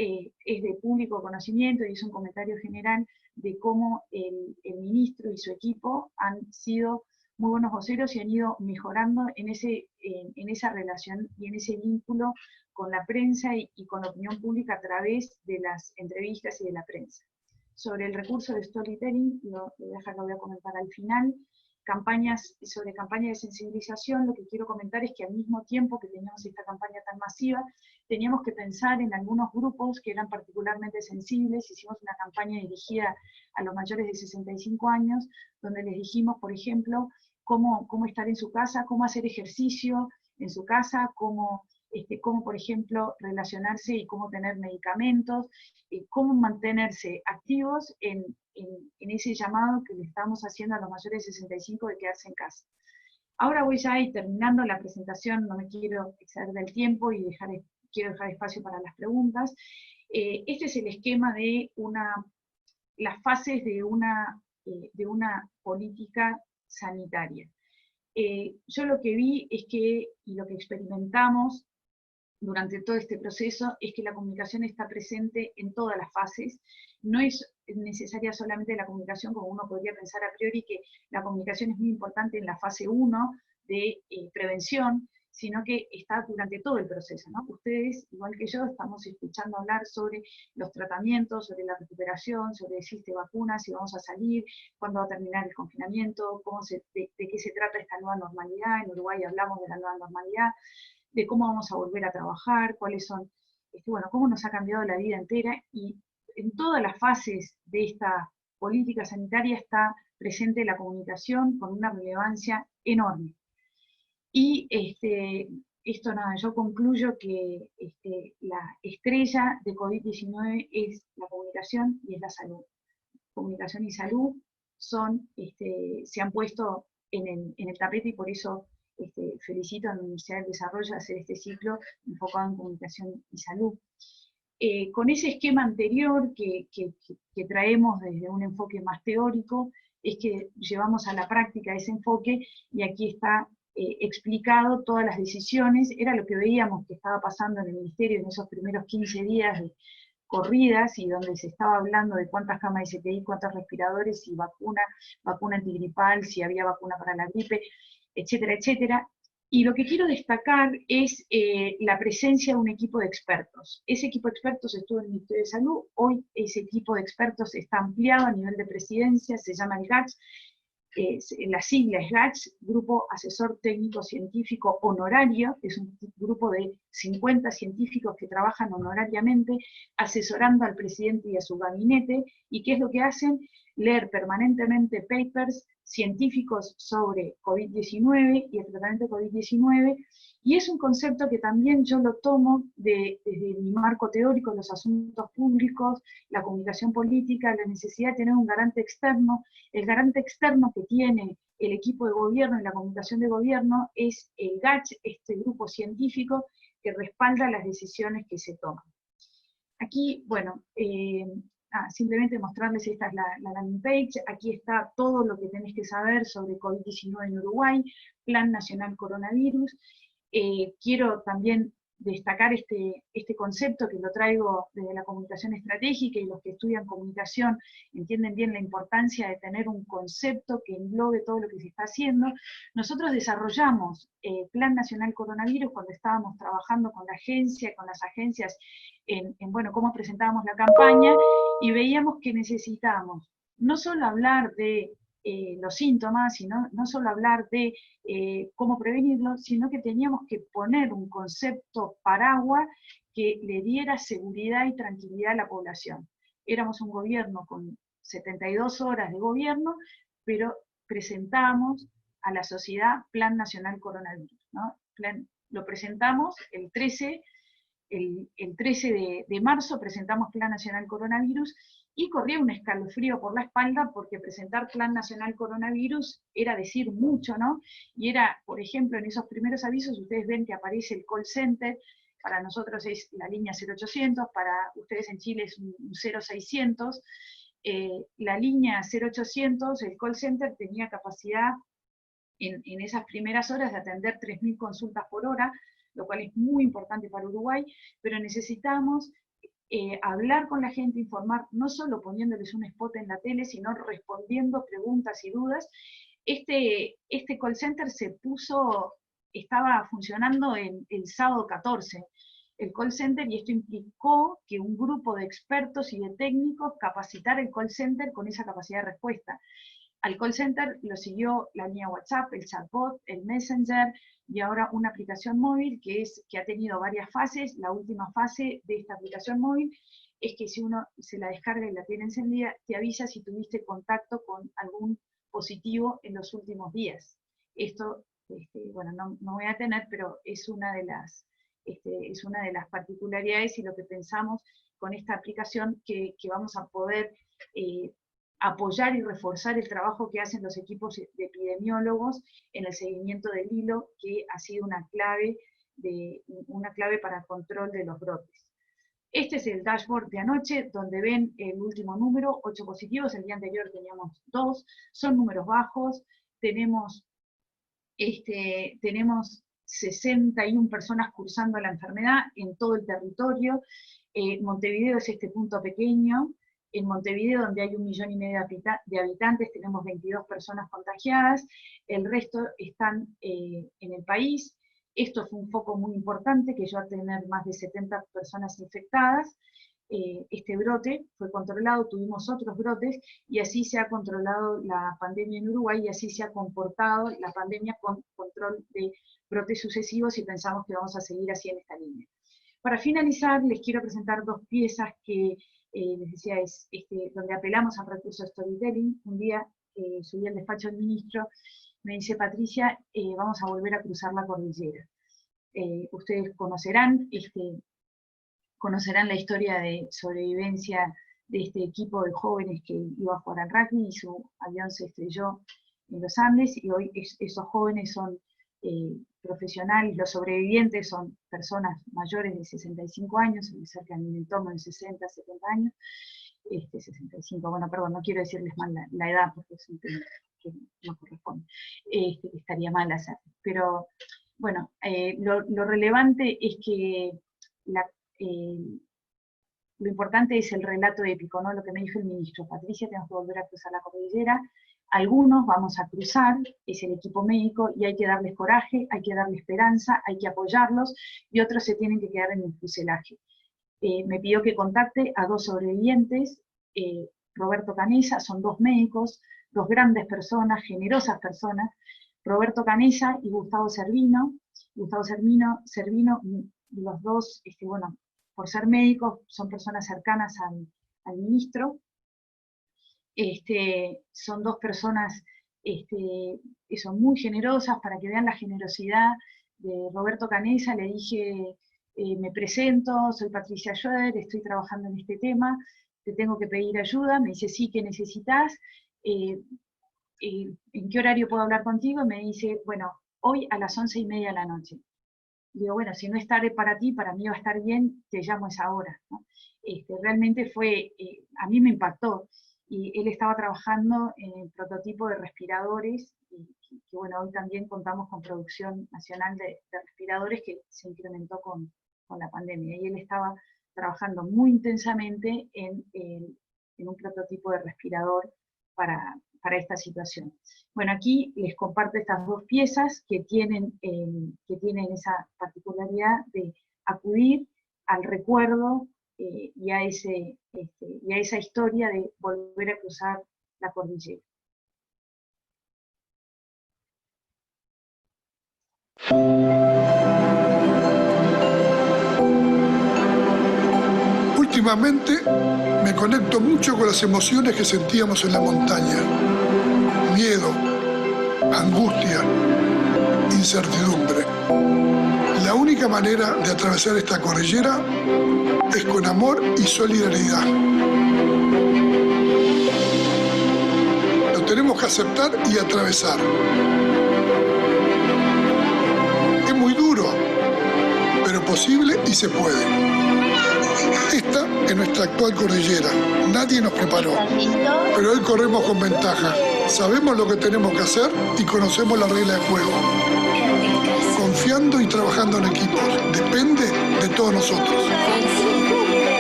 es de público conocimiento, y es un comentario general de cómo el ministro y su equipo han sido muy buenos voceros y han ido mejorando en esa relación y en ese vínculo con la prensa y con la opinión pública a través de las entrevistas y de la prensa. Sobre el recurso de storytelling, lo voy a comentar al final. Sobre campañas de sensibilización, lo que quiero comentar es que al mismo tiempo que teníamos esta campaña tan masiva, teníamos que pensar en algunos grupos que eran particularmente sensibles. Hicimos una campaña dirigida a los mayores de 65 años, donde les dijimos, por ejemplo, cómo estar en su casa, cómo hacer ejercicio en su casa, cómo, por ejemplo, relacionarse y cómo tener medicamentos, cómo mantenerse activos en ese llamado que le estamos haciendo a los mayores de 65 de quedarse en casa. Ahora voy ya a ir terminando la presentación, no me quiero exceder del tiempo y quiero dejar espacio para las preguntas. Este es el esquema de las fases de una política sanitaria. Yo lo que vi es que, y lo que experimentamos durante todo este proceso, es que la comunicación está presente en todas las fases. No es necesaria solamente la comunicación, como uno podría pensar a priori, que la comunicación es muy importante en la fase 1 de prevención, sino que está durante todo el proceso, ¿no? Ustedes, igual que yo, estamos escuchando hablar sobre los tratamientos, sobre la recuperación, sobre si existe vacunas, si vamos a salir, cuándo va a terminar el confinamiento, de qué se trata esta nueva normalidad. En Uruguay hablamos de la nueva normalidad, de cómo vamos a volver a trabajar, cuáles son, cómo nos ha cambiado la vida entera, y en todas las fases de esta política sanitaria está presente la comunicación con una relevancia enorme. Y yo concluyo que la estrella de COVID-19 es la comunicación y es la salud. Comunicación y salud se han puesto en el tapete, y por eso felicito a la Universidad del Desarrollo a hacer este ciclo enfocado en comunicación y salud. Con ese esquema anterior que traemos desde un enfoque más teórico, es que llevamos a la práctica ese enfoque, y aquí está explicado todas las decisiones. Era lo que veíamos que estaba pasando en el Ministerio en esos primeros 15 días de corridas, y donde se estaba hablando de cuántas camas de CTI, cuántos respiradores, si vacuna antigripal, si había vacuna para la gripe, etcétera, etcétera. Y lo que quiero destacar es la presencia de un equipo de expertos. Ese equipo de expertos estuvo en el Ministerio de Salud, hoy ese equipo de expertos está ampliado a nivel de presidencia, se llama el GACH, la sigla es GACH, Grupo Asesor Técnico Científico Honorario, es un grupo de 50 científicos que trabajan honorariamente, asesorando al presidente y a su gabinete. ¿Y qué es lo que hacen? Leer permanentemente papers científicos sobre COVID-19 y el tratamiento de COVID-19, y es un concepto que también yo lo tomo desde mi marco teórico, los asuntos públicos, la comunicación política, la necesidad de tener un garante externo. El garante externo que tiene el equipo de gobierno y la comunicación de gobierno es el GACH, este grupo científico que respalda las decisiones que se toman. Aquí, bueno, simplemente mostrarles, esta es la landing page, aquí está todo lo que tenés que saber sobre COVID-19 en Uruguay, Plan Nacional Coronavirus. Quiero también destacar este concepto que lo traigo desde la comunicación estratégica, y los que estudian comunicación entienden bien la importancia de tener un concepto que englobe todo lo que se está haciendo. Nosotros desarrollamos Plan Nacional Coronavirus cuando estábamos trabajando con la agencia, con las agencias, bueno, cómo presentábamos la campaña, y veíamos que necesitábamos no solo hablar de los síntomas, sino no solo hablar de cómo prevenirlos, sino que teníamos que poner un concepto paraguas que le diera seguridad y tranquilidad a la población. Éramos un gobierno con 72 horas de gobierno, pero presentamos a la sociedad Plan Nacional Coronavirus, ¿no? Lo presentamos el 13 de marzo, presentamos Plan Nacional Coronavirus, y corría un escalofrío por la espalda, porque presentar Plan Nacional Coronavirus era decir mucho, ¿no? Y era, por ejemplo, en esos primeros avisos, ustedes ven que aparece el call center, para nosotros es la línea 0800, para ustedes en Chile es un 0600, la línea 0800, el call center tenía capacidad en esas primeras horas de atender 3.000 consultas por hora, lo cual es muy importante para Uruguay, pero necesitamos hablar con la gente, informar, no solo poniéndoles un spot en la tele, sino respondiendo preguntas y dudas. Este call center estaba funcionando el sábado 14, el call center, y esto implicó que un grupo de expertos y de técnicos capacitara el call center con esa capacidad de respuesta. Al call center lo siguió la línea WhatsApp, el chatbot, el Messenger, y ahora una aplicación móvil que ha tenido varias fases. La última fase de esta aplicación móvil es que si uno se la descarga y la tiene encendida, te avisa si tuviste contacto con algún positivo en los últimos días. Esto, bueno, no voy a tener, pero es una de las particularidades, y lo que pensamos con esta aplicación, que vamos a poder apoyar y reforzar el trabajo que hacen los equipos de epidemiólogos en el seguimiento del hilo, que ha sido una clave para el control de los brotes. Este es el dashboard de anoche, donde ven el último número, 8 positivos, el día anterior teníamos 2, son números bajos, tenemos 61 personas cursando la enfermedad en todo el territorio. Montevideo es este punto pequeño. En Montevideo, donde hay 1,5 millones de habitantes, tenemos 22 personas contagiadas, el resto están en el país. Esto fue un foco muy importante, que llegó a tener más de 70 personas infectadas. Este brote fue controlado, tuvimos otros brotes, y así se ha controlado la pandemia en Uruguay, y así se ha comportado la pandemia con control de brotes sucesivos, y pensamos que vamos a seguir así en esta línea. Para finalizar, les quiero presentar 2 piezas que les decía, es donde apelamos al recurso storytelling. Un día subí al despacho del ministro, me dice: Patricia, vamos a volver a cruzar la cordillera. Ustedes conocerán la historia de sobrevivencia de este equipo de jóvenes que iba a jugar al rugby, y su avión se estrelló los Andes, y hoy esos jóvenes son profesionales, los sobrevivientes son personas mayores de 65 años, cerca del entorno de 60, 70 años, 65, bueno, perdón, no quiero decirles mal la edad, porque es un tema que no corresponde, estaría mal hacer, pero bueno, lo relevante es que lo importante es el relato épico, ¿no? Lo que me dijo el ministro: Patricia, tenemos que volver a cruzar la cordillera, algunos vamos a cruzar, es el equipo médico, y hay que darles coraje, hay que darles esperanza, hay que apoyarlos, y otros se tienen que quedar en el fuselaje. Me pidió que contacte a 2 sobrevivientes, Roberto Canesa, son 2 médicos, 2 grandes personas, generosas personas, Roberto Canesa y Gustavo Servino. Gustavo Servino, los dos, bueno, por ser médicos, son personas cercanas al ministro. Son 2 personas que son muy generosas. Para que vean la generosidad de Roberto Canesa, le dije, me presento, soy Patricia Schroeder, estoy trabajando en este tema, te tengo que pedir ayuda. Me dice, sí, ¿qué necesitas? ¿En qué horario puedo hablar contigo? Y me dice, bueno, hoy a las 11:30 de la noche. Digo, bueno, si no es tarde para ti, para mí va a estar bien, te llamo a esa hora, ¿no? Realmente fue, a mí me impactó, y él estaba trabajando en el prototipo de respiradores, que bueno, hoy también contamos con producción nacional de respiradores que se incrementó con la pandemia, y él estaba trabajando muy intensamente en un prototipo de respirador para esta situación. Bueno, aquí les comparto estas 2 piezas que tienen esa particularidad de acudir al recuerdo y a esa historia de volver a cruzar la cordillera. Últimamente me conecto mucho con las emociones que sentíamos en la montaña. Miedo, angustia, incertidumbre. La única manera de atravesar esta cordillera es con amor y solidaridad. Lo tenemos que aceptar y atravesar. Es muy duro, pero posible y se puede. Esta es nuestra actual cordillera. Nadie nos preparó, pero hoy corremos con ventaja. Sabemos lo que tenemos que hacer y conocemos la regla de juego. Confiando y trabajando en equipos. Depende de todos nosotros.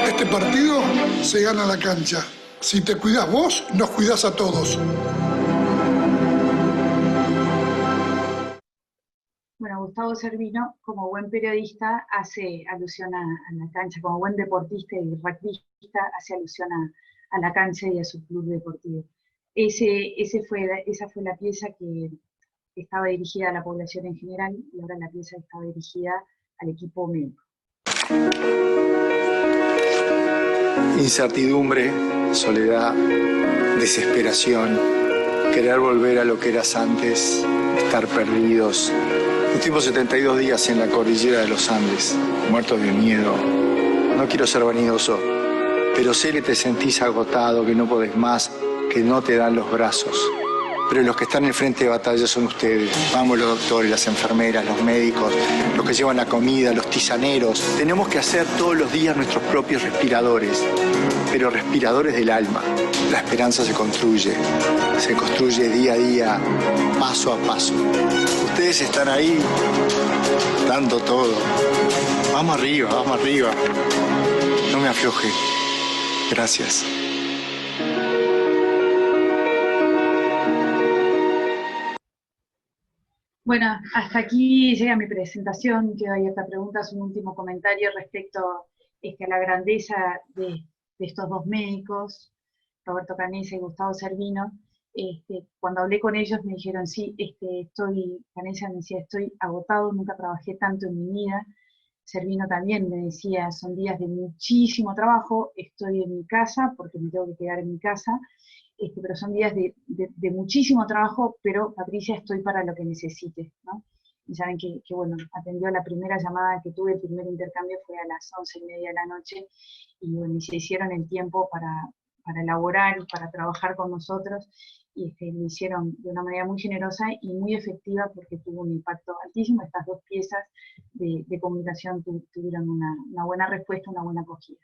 Este partido se gana en la cancha. Si te cuidas vos, nos cuidás a todos. Bueno, Gustavo Servino, como buen periodista, hace alusión a la cancha, como buen deportista y rugbyista, hace alusión a la cancha y a su club deportivo. Esa fue la pieza que estaba dirigida a la población en general, y ahora la pieza estaba dirigida al equipo médico. Incertidumbre, soledad, desesperación, querer volver a lo que eras antes, estar perdidos. Estuvimos 72 días en la cordillera de los Andes, muertos de miedo. No quiero ser vanidoso, pero sé que te sentís agotado, que no podés más, que no te dan los brazos. Pero los que están en el frente de batalla son ustedes. Vamos, los doctores, las enfermeras, los médicos, los que llevan la comida, los tisaneros. Tenemos que hacer todos los días nuestros propios respiradores, pero respiradores del alma. La esperanza se construye día a día, paso a paso. Ustedes están ahí, dando todo. Vamos arriba, vamos arriba. No me afloje. Gracias. Bueno, hasta aquí llega mi presentación. Quedo abierta a preguntas. Un último comentario respecto a la grandeza de estos 2 médicos, Roberto Canesa y Gustavo Servino. Cuando hablé con ellos me dijeron, sí, Canesa me decía, estoy agotado, nunca trabajé tanto en mi vida. Servino también me decía, son días de muchísimo trabajo, estoy en mi casa porque me tengo que quedar en mi casa, pero son días de muchísimo trabajo, pero Patricia, estoy para lo que necesites, ¿no? Y saben que bueno, atendió a la primera llamada que tuve, el primer intercambio fue a las 11:30 de la noche, y bueno, y se hicieron el tiempo elaborar y para trabajar con nosotros, y lo hicieron de una manera muy generosa y muy efectiva porque tuvo un impacto altísimo. Estas dos piezas de comunicación tuvieron una buena respuesta, una buena acogida.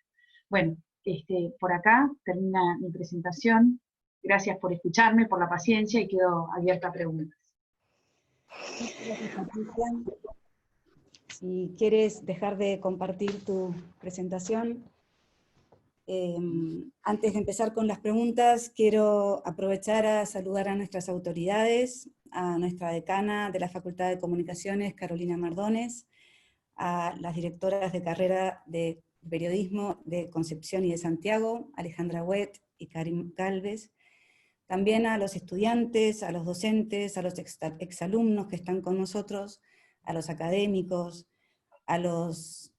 Bueno, por acá termina mi presentación. Gracias por escucharme, por la paciencia, y quedo abierta a preguntas. Gracias, Patricia. Si quieres dejar de compartir tu presentación. Antes de empezar con las preguntas, quiero aprovechar a saludar a nuestras autoridades, a nuestra decana de la Facultad de Comunicaciones, Carolina Mardones, a las directoras de carrera de Periodismo de Concepción y de Santiago, Alejandra Huet y Karim Galvez, también a los estudiantes, a los docentes, a los exalumnos que están con nosotros, a los académicos, a los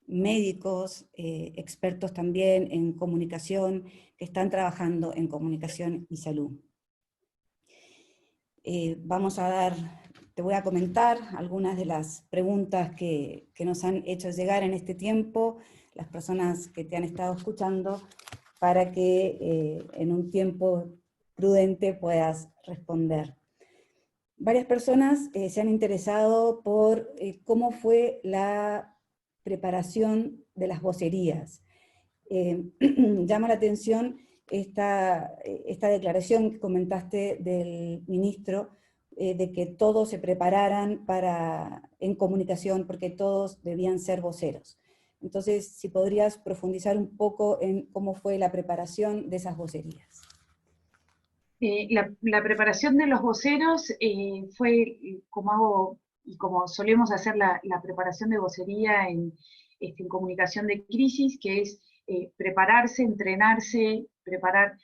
médicos, expertos también en comunicación, que están trabajando en comunicación y salud. Te voy a comentar algunas de las preguntas que nos han hecho llegar en este tiempo, las personas que te han estado escuchando, para que en un tiempo prudente puedas responder. Varias personas se han interesado por cómo fue la preparación de las vocerías. Llama la atención esta declaración que comentaste del ministro, de que todos se prepararan en comunicación, porque todos debían ser voceros. Entonces, si podrías profundizar un poco en cómo fue la preparación de esas vocerías. La preparación de los voceros fue como hago y como solemos hacer la preparación de vocería en comunicación de crisis, que es prepararse, entrenarse, preparar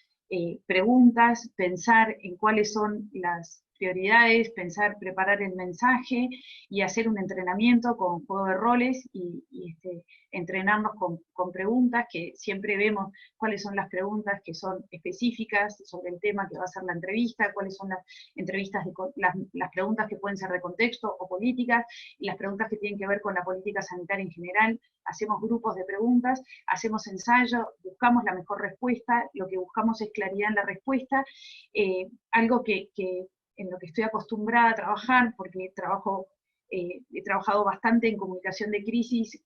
preguntas, pensar en cuáles son las prioridades, preparar el mensaje y hacer un entrenamiento con juego de roles y entrenarnos con preguntas, que siempre vemos cuáles son las preguntas que son específicas sobre el tema que va a ser la entrevista, cuáles son las preguntas que pueden ser de contexto o políticas, y las preguntas que tienen que ver con la política sanitaria en general. Hacemos grupos de preguntas, hacemos ensayo, buscamos la mejor respuesta, lo que buscamos es claridad en la respuesta, algo que en lo que estoy acostumbrada a trabajar, porque he trabajado bastante en comunicación de crisis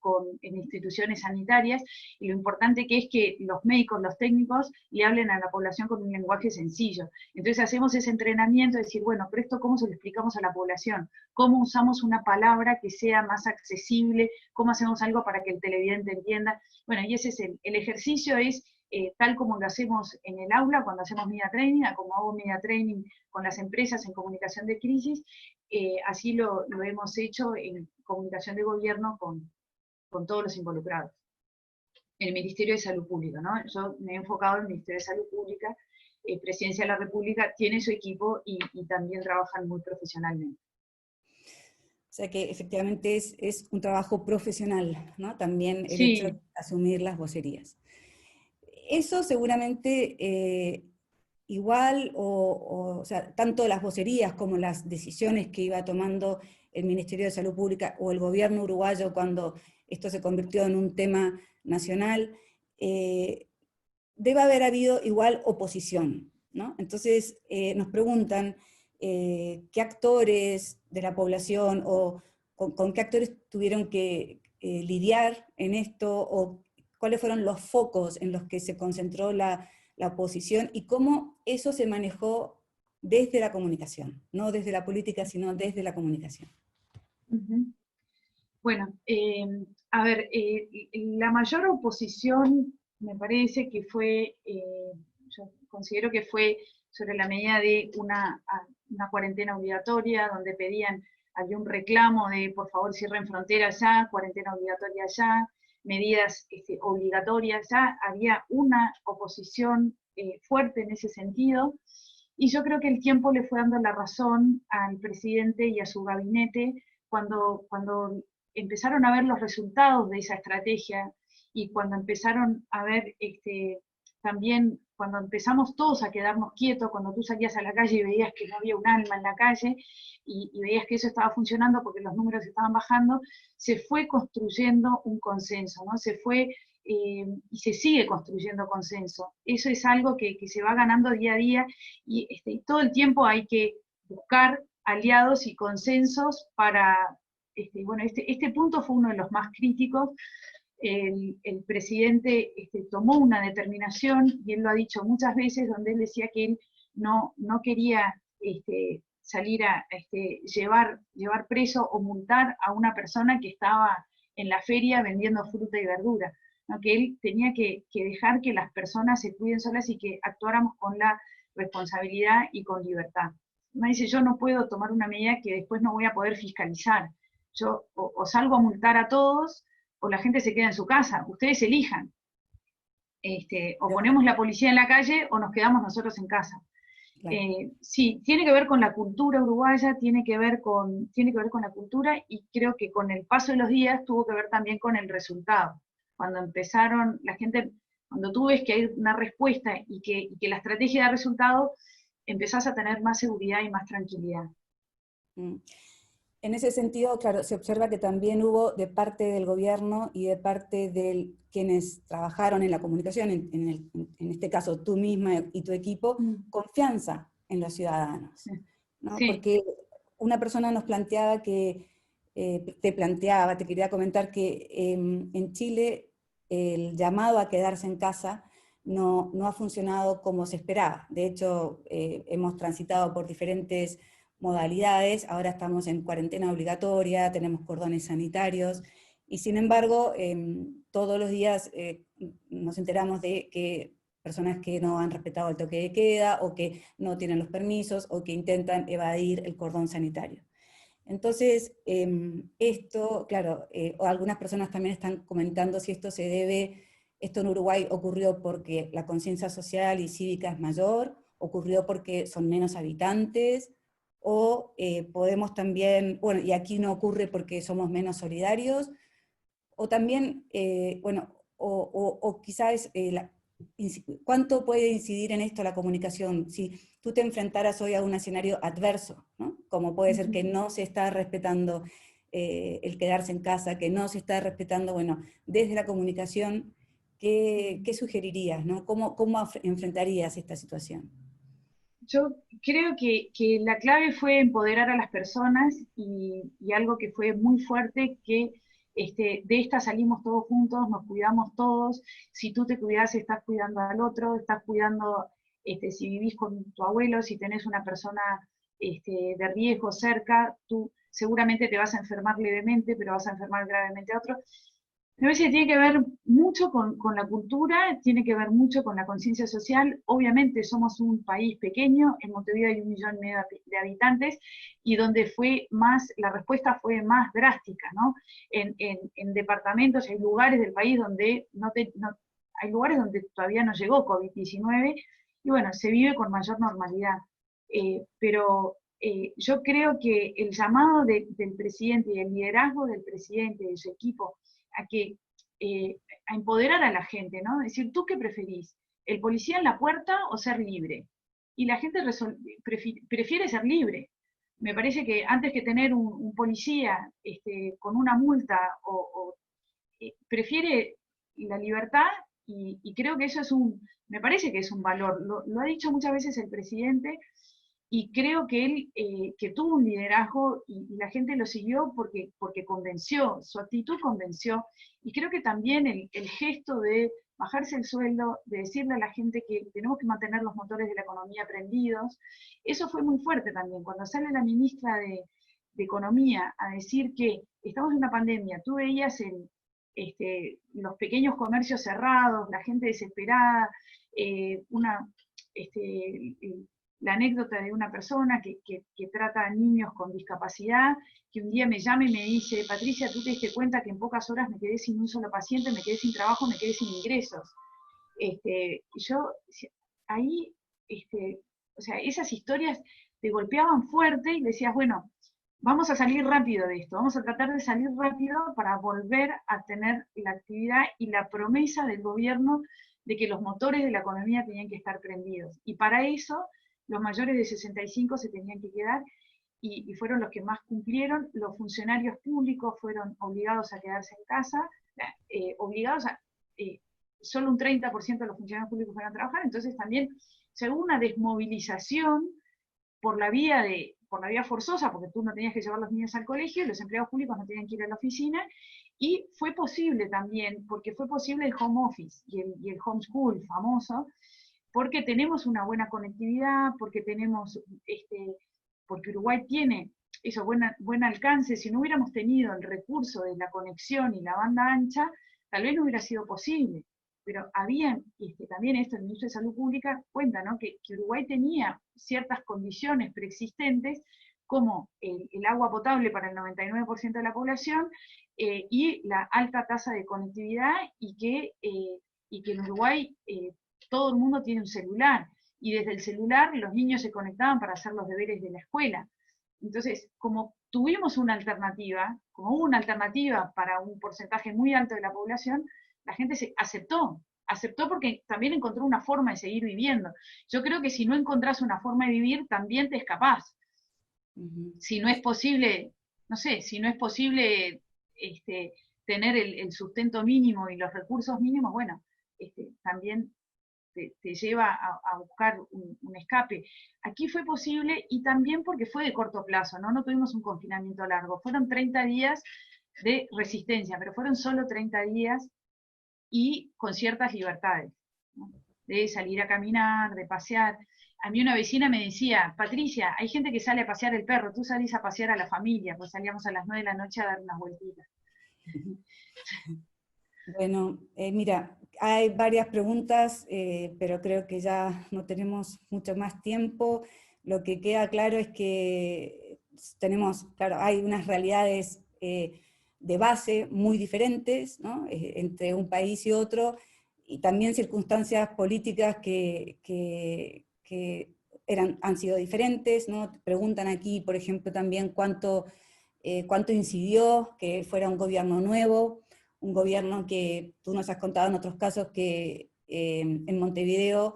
en instituciones sanitarias, y lo importante que es que los médicos, los técnicos, le hablen a la población con un lenguaje sencillo. Entonces hacemos ese entrenamiento de decir, bueno, pero esto ¿cómo se lo explicamos a la población? ¿Cómo usamos una palabra que sea más accesible? ¿Cómo hacemos algo para que el televidente entienda? Bueno, y ese es el ejercicio, es tal como lo hacemos en el aula cuando hacemos media training, como hago media training con las empresas en comunicación de crisis, así lo hemos hecho en comunicación de gobierno con todos los involucrados. El Ministerio de Salud Pública, ¿no? Yo me he enfocado en el Ministerio de Salud Pública, Presidencia de la República tiene su equipo y también trabajan muy profesionalmente. O sea que efectivamente es un trabajo profesional, ¿no? También el Sí. hecho de asumir las vocerías. Eso seguramente igual, o sea, tanto las vocerías como las decisiones que iba tomando el Ministerio de Salud Pública o el gobierno uruguayo cuando esto se convirtió en un tema nacional, debe haber habido igual oposición, ¿no? Entonces nos preguntan qué actores de la población o con qué actores tuvieron que lidiar en esto, o cuáles fueron los focos en los que se concentró la oposición, y cómo eso se manejó desde la comunicación, no desde la política, sino desde la comunicación. Bueno, a ver, la mayor oposición me parece que fue, yo considero que fue sobre la medida de una cuarentena obligatoria, donde había un reclamo de por favor cierren fronteras ya, cuarentena obligatoria ya, medidas obligatorias ya, había una oposición fuerte en ese sentido, y yo creo que el tiempo le fue dando la razón al presidente y a su gabinete cuando empezaron a ver los resultados de esa estrategia, y cuando empezaron a ver también, cuando empezamos todos a quedarnos quietos, cuando tú salías a la calle y veías que no había un alma en la calle, y veías que eso estaba funcionando porque los números estaban bajando, se fue construyendo un consenso, ¿no? Se fue y se sigue construyendo consenso. Eso es algo que se va ganando día a día, y todo el tiempo hay que buscar aliados y consensos para, bueno, este punto fue uno de los más críticos. El presidente tomó una determinación, y él lo ha dicho muchas veces, donde él decía que él no quería salir a llevar preso o multar a una persona que estaba en la feria vendiendo fruta y verdura, ¿no? Que él tenía que dejar que las personas se cuiden solas y que actuáramos con la responsabilidad y con libertad. Me dice, yo no puedo tomar una medida que después no voy a poder fiscalizar. Yo o salgo a multar a todos, o la gente se queda en su casa, ustedes elijan. O ponemos la policía en la calle o nos quedamos nosotros en casa. Claro. Sí, tiene que ver con la cultura uruguaya, tiene que ver con la cultura, y creo que con el paso de los días tuvo que ver también con el resultado. Cuando empezaron, la gente, cuando tú ves que hay una respuesta y que la estrategia da resultado, empezás a tener más seguridad y más tranquilidad. En ese sentido, claro, se observa que también hubo de parte del gobierno y de parte de quienes trabajaron en la comunicación, en este caso tú misma y tu equipo, confianza en los ciudadanos, ¿no? Sí. Porque una persona nos planteaba que, te quería comentar que en Chile el llamado a quedarse en casa no ha funcionado como se esperaba. De hecho, hemos transitado por diferentes modalidades, ahora estamos en cuarentena obligatoria, tenemos cordones sanitarios, y sin embargo, todos los días nos enteramos de que personas que no han respetado el toque de queda, o que no tienen los permisos, o que intentan evadir el cordón sanitario. Entonces, esto, claro, algunas personas también están comentando si esto se debe, esto en Uruguay ocurrió porque la conciencia social y cívica es mayor, ocurrió porque son menos habitantes, o podemos también, bueno, y aquí no ocurre porque somos menos solidarios, o también, bueno, o quizás, ¿cuánto puede incidir en esto la comunicación? Si tú te enfrentaras hoy a un escenario adverso, ¿no? Como puede ser que no se está respetando el quedarse en casa, que no se está respetando, bueno, desde la comunicación, ¿qué sugerirías, ¿no? ¿Cómo enfrentarías esta situación? Yo creo que la clave fue empoderar a las personas, y algo que fue muy fuerte, que de esta salimos todos juntos, nos cuidamos todos. Si tú te cuidas, estás cuidando al otro, estás cuidando, si vivís con tu abuelo, si tenés una persona de riesgo cerca, tú seguramente te vas a enfermar levemente, pero vas a enfermar gravemente a otro. Me parece que tiene que ver mucho con la cultura, tiene que ver mucho con la conciencia social. Obviamente somos un país pequeño, en Montevideo hay 1,5 millones de habitantes, y donde la respuesta fue más drástica, ¿no? En departamentos, hay lugares del país donde hay lugares donde todavía no llegó COVID-19, y bueno, se vive con mayor normalidad. Pero yo creo que el llamado del presidente y el liderazgo del presidente y de su equipo a empoderar a la gente, ¿no? Decir, ¿tú qué preferís? ¿El policía en la puerta o ser libre? Y la gente prefiere ser libre. Me parece que antes que tener un policía con una multa, prefiere la libertad, y creo que eso me parece que es un valor. Lo ha dicho muchas veces el presidente, y creo que él que tuvo un liderazgo, y la gente lo siguió porque convenció, su actitud convenció, y creo que también el gesto de bajarse el sueldo, de decirle a la gente que tenemos que mantener los motores de la economía prendidos, eso fue muy fuerte también. Cuando sale la ministra de Economía a decir que estamos en una pandemia, tú veías los pequeños comercios cerrados, la gente desesperada, la anécdota de una persona que trata a niños con discapacidad, que un día me llama y me dice, Patricia, ¿tú te diste cuenta que en pocas horas me quedé sin un solo paciente, me quedé sin trabajo, me quedé sin ingresos? Yo, ahí, o sea, esas historias te golpeaban fuerte, y decías, bueno, vamos a salir rápido de esto, vamos a tratar de salir rápido para volver a tener la actividad y la promesa del gobierno de que los motores de la economía tenían que estar prendidos. Y para eso, los mayores de 65 se tenían que quedar, y fueron los que más cumplieron. Los funcionarios públicos fueron obligados a quedarse en casa, solo un 30% de los funcionarios públicos fueron a trabajar, entonces también se hubo una desmovilización por la vía forzosa, porque tú no tenías que llevar a los niños al colegio, y los empleados públicos no tenían que ir a la oficina, y fue posible también, porque fue posible el home office y el homeschool famoso, porque tenemos una buena conectividad, porque tenemos, porque Uruguay tiene eso, buen alcance. Si no hubiéramos tenido el recurso de la conexión y la banda ancha, tal vez no hubiera sido posible. Pero había, también esto el Ministro de Salud Pública cuenta, ¿no?, que Uruguay tenía ciertas condiciones preexistentes, como el agua potable para el 99% de la población, y la alta tasa de conectividad, y que en Uruguay todo el mundo tiene un celular, y desde el celular los niños se conectaban para hacer los deberes de la escuela. Entonces, como tuvimos una alternativa, como hubo una alternativa para un porcentaje muy alto de la población, la gente se aceptó porque también encontró una forma de seguir viviendo. Yo creo que si no encontrás una forma de vivir, también te escapás. Si no es posible, no sé, si no es posible tener el sustento mínimo y los recursos mínimos, bueno, también te lleva a buscar un escape. Aquí fue posible, y también porque fue de corto plazo, ¿no? No tuvimos un confinamiento largo. Fueron 30 días de resistencia, pero fueron solo 30 días y con ciertas libertades, ¿no?, de salir a caminar, de pasear. A mí una vecina me decía: Patricia, hay gente que sale a pasear el perro, tú salís a pasear a la familia, pues salíamos a las 9 de la noche a dar unas vueltitas. Bueno, mira, hay varias preguntas, pero creo que ya no tenemos mucho más tiempo. Lo que queda claro es que tenemos, claro, hay unas realidades de base muy diferentes, ¿no?, entre un país y otro, y también circunstancias políticas que han sido diferentes, ¿no? Te preguntan aquí, por ejemplo, también cuánto incidió que fuera un gobierno nuevo, un gobierno que tú nos has contado en otros casos que en Montevideo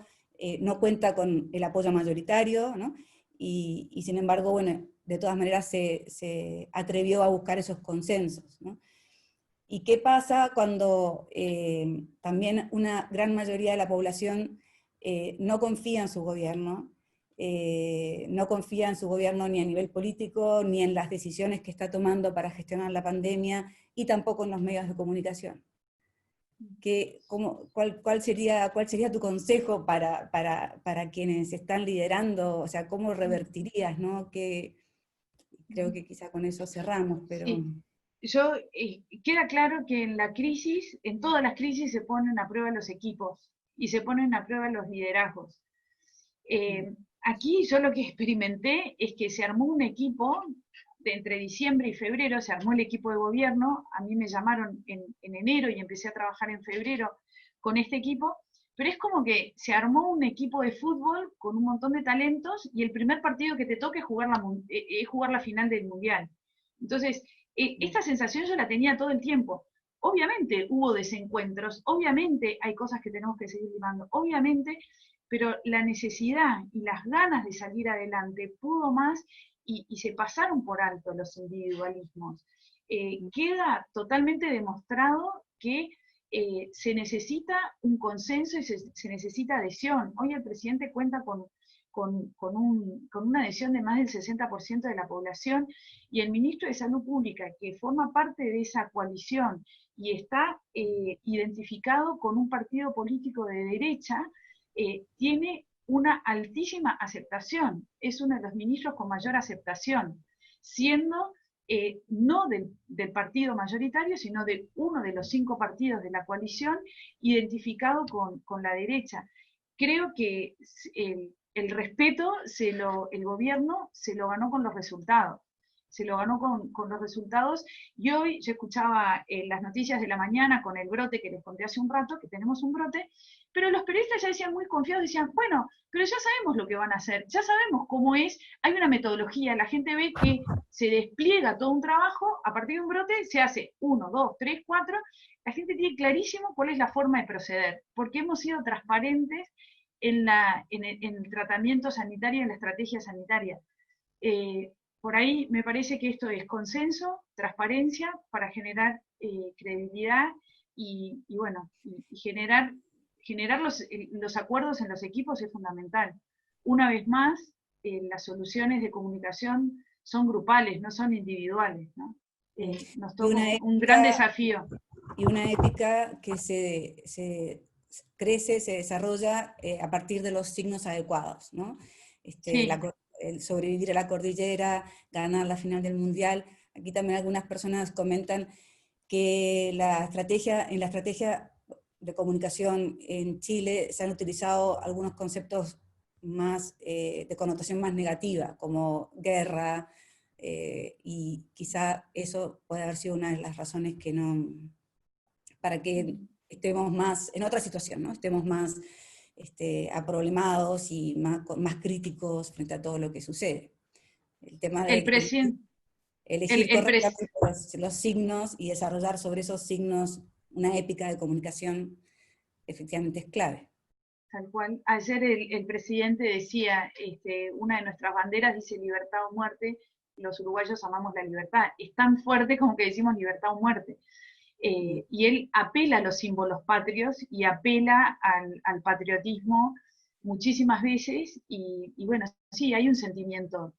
no cuenta con el apoyo mayoritario, ¿no? Y sin embargo, bueno, de todas maneras se atrevió a buscar esos consensos, ¿no? ¿Y qué pasa cuando también una gran mayoría de la población no confía en su gobierno? No confía en su gobierno ni a nivel político, ni en las decisiones que está tomando para gestionar la pandemia, y tampoco en los medios de comunicación. ¿Cuál sería tu consejo para quienes están liderando? O sea, ¿cómo revertirías, ¿no? Creo que quizá con eso cerramos, pero... Sí. Queda claro que en todas las crisis se ponen a prueba los equipos, y se ponen a prueba los liderazgos. Aquí yo lo que experimenté es que se armó un equipo, entre diciembre y febrero se armó el equipo de gobierno. A mí me llamaron en enero y empecé a trabajar en febrero con este equipo, pero es como que se armó un equipo de fútbol con un montón de talentos, y el primer partido que te toque es jugar la final del Mundial. Entonces, esta sensación yo la tenía todo el tiempo. Obviamente hubo desencuentros, obviamente hay cosas que tenemos que seguir limando, obviamente, pero la necesidad y las ganas de salir adelante pudo más, y se pasaron por alto los individualismos. Queda totalmente demostrado que se necesita un consenso y se necesita adhesión. Hoy el presidente cuenta con una adhesión de más del 60% de la población, y el ministro de Salud Pública, que forma parte de esa coalición y está identificado con un partido político de derecha, tiene una altísima aceptación. Es uno de los ministros con mayor aceptación, siendo no del partido mayoritario, sino de uno de los 5 partidos de la coalición, identificado con la derecha. Creo que el respeto el gobierno se lo ganó con los resultados. Se lo ganó con los resultados, y hoy yo escuchaba las noticias de la mañana con el brote que les conté hace un rato, que tenemos un brote, pero los periodistas ya decían muy confiados, decían, bueno, pero ya sabemos lo que van a hacer, ya sabemos cómo es, hay una metodología, la gente ve que se despliega todo un trabajo, a partir de un brote se hace 1, 2, 3, 4, la gente tiene clarísimo cuál es la forma de proceder, porque hemos sido transparentes en el tratamiento sanitario, en la estrategia sanitaria. Por ahí me parece que esto es consenso, transparencia, para generar credibilidad y bueno, y generar los acuerdos en los equipos es fundamental. Una vez más, las soluciones de comunicación son grupales, no son individuales, ¿no? Nos toca un gran desafío. Y una ética que se crece, se desarrolla a partir de los signos adecuados, ¿no? Sí. El sobrevivir a la cordillera, ganar la final del mundial. Aquí también algunas personas comentan que en la estrategia de comunicación en Chile se han utilizado algunos conceptos más de connotación más negativa, como guerra, y quizá eso puede haber sido una de las razones que para que estemos más, en otra situación, ¿no? Estemos más aproblemados y más críticos frente a todo lo que sucede. El tema de elegir correctamente los signos y desarrollar sobre esos signos una épica de comunicación efectivamente es clave. Tal cual. Ayer el presidente decía, una de nuestras banderas dice libertad o muerte, los uruguayos amamos la libertad. Es tan fuerte como que decimos libertad o muerte. Y él apela a los símbolos patrios y apela al patriotismo muchísimas veces, y bueno, sí, hay un sentimiento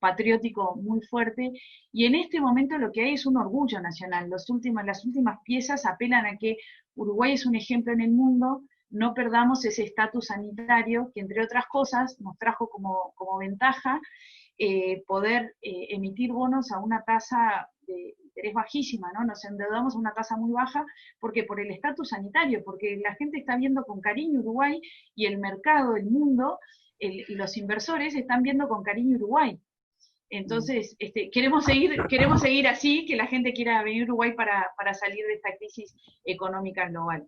patriótico muy fuerte, y en este momento lo que hay es un orgullo nacional. Las últimas piezas apelan a que Uruguay es un ejemplo en el mundo, no perdamos ese estatus sanitario que, entre otras cosas, nos trajo como ventaja poder emitir bonos a una tasa de interés bajísima, ¿no? Nos endeudamos a una tasa muy baja, porque por el estatus sanitario, porque la gente está viendo con cariño Uruguay, y el mercado, el mundo, los inversores están viendo con cariño Uruguay. Entonces, queremos seguir así, que la gente quiera venir a Uruguay para salir de esta crisis económica global.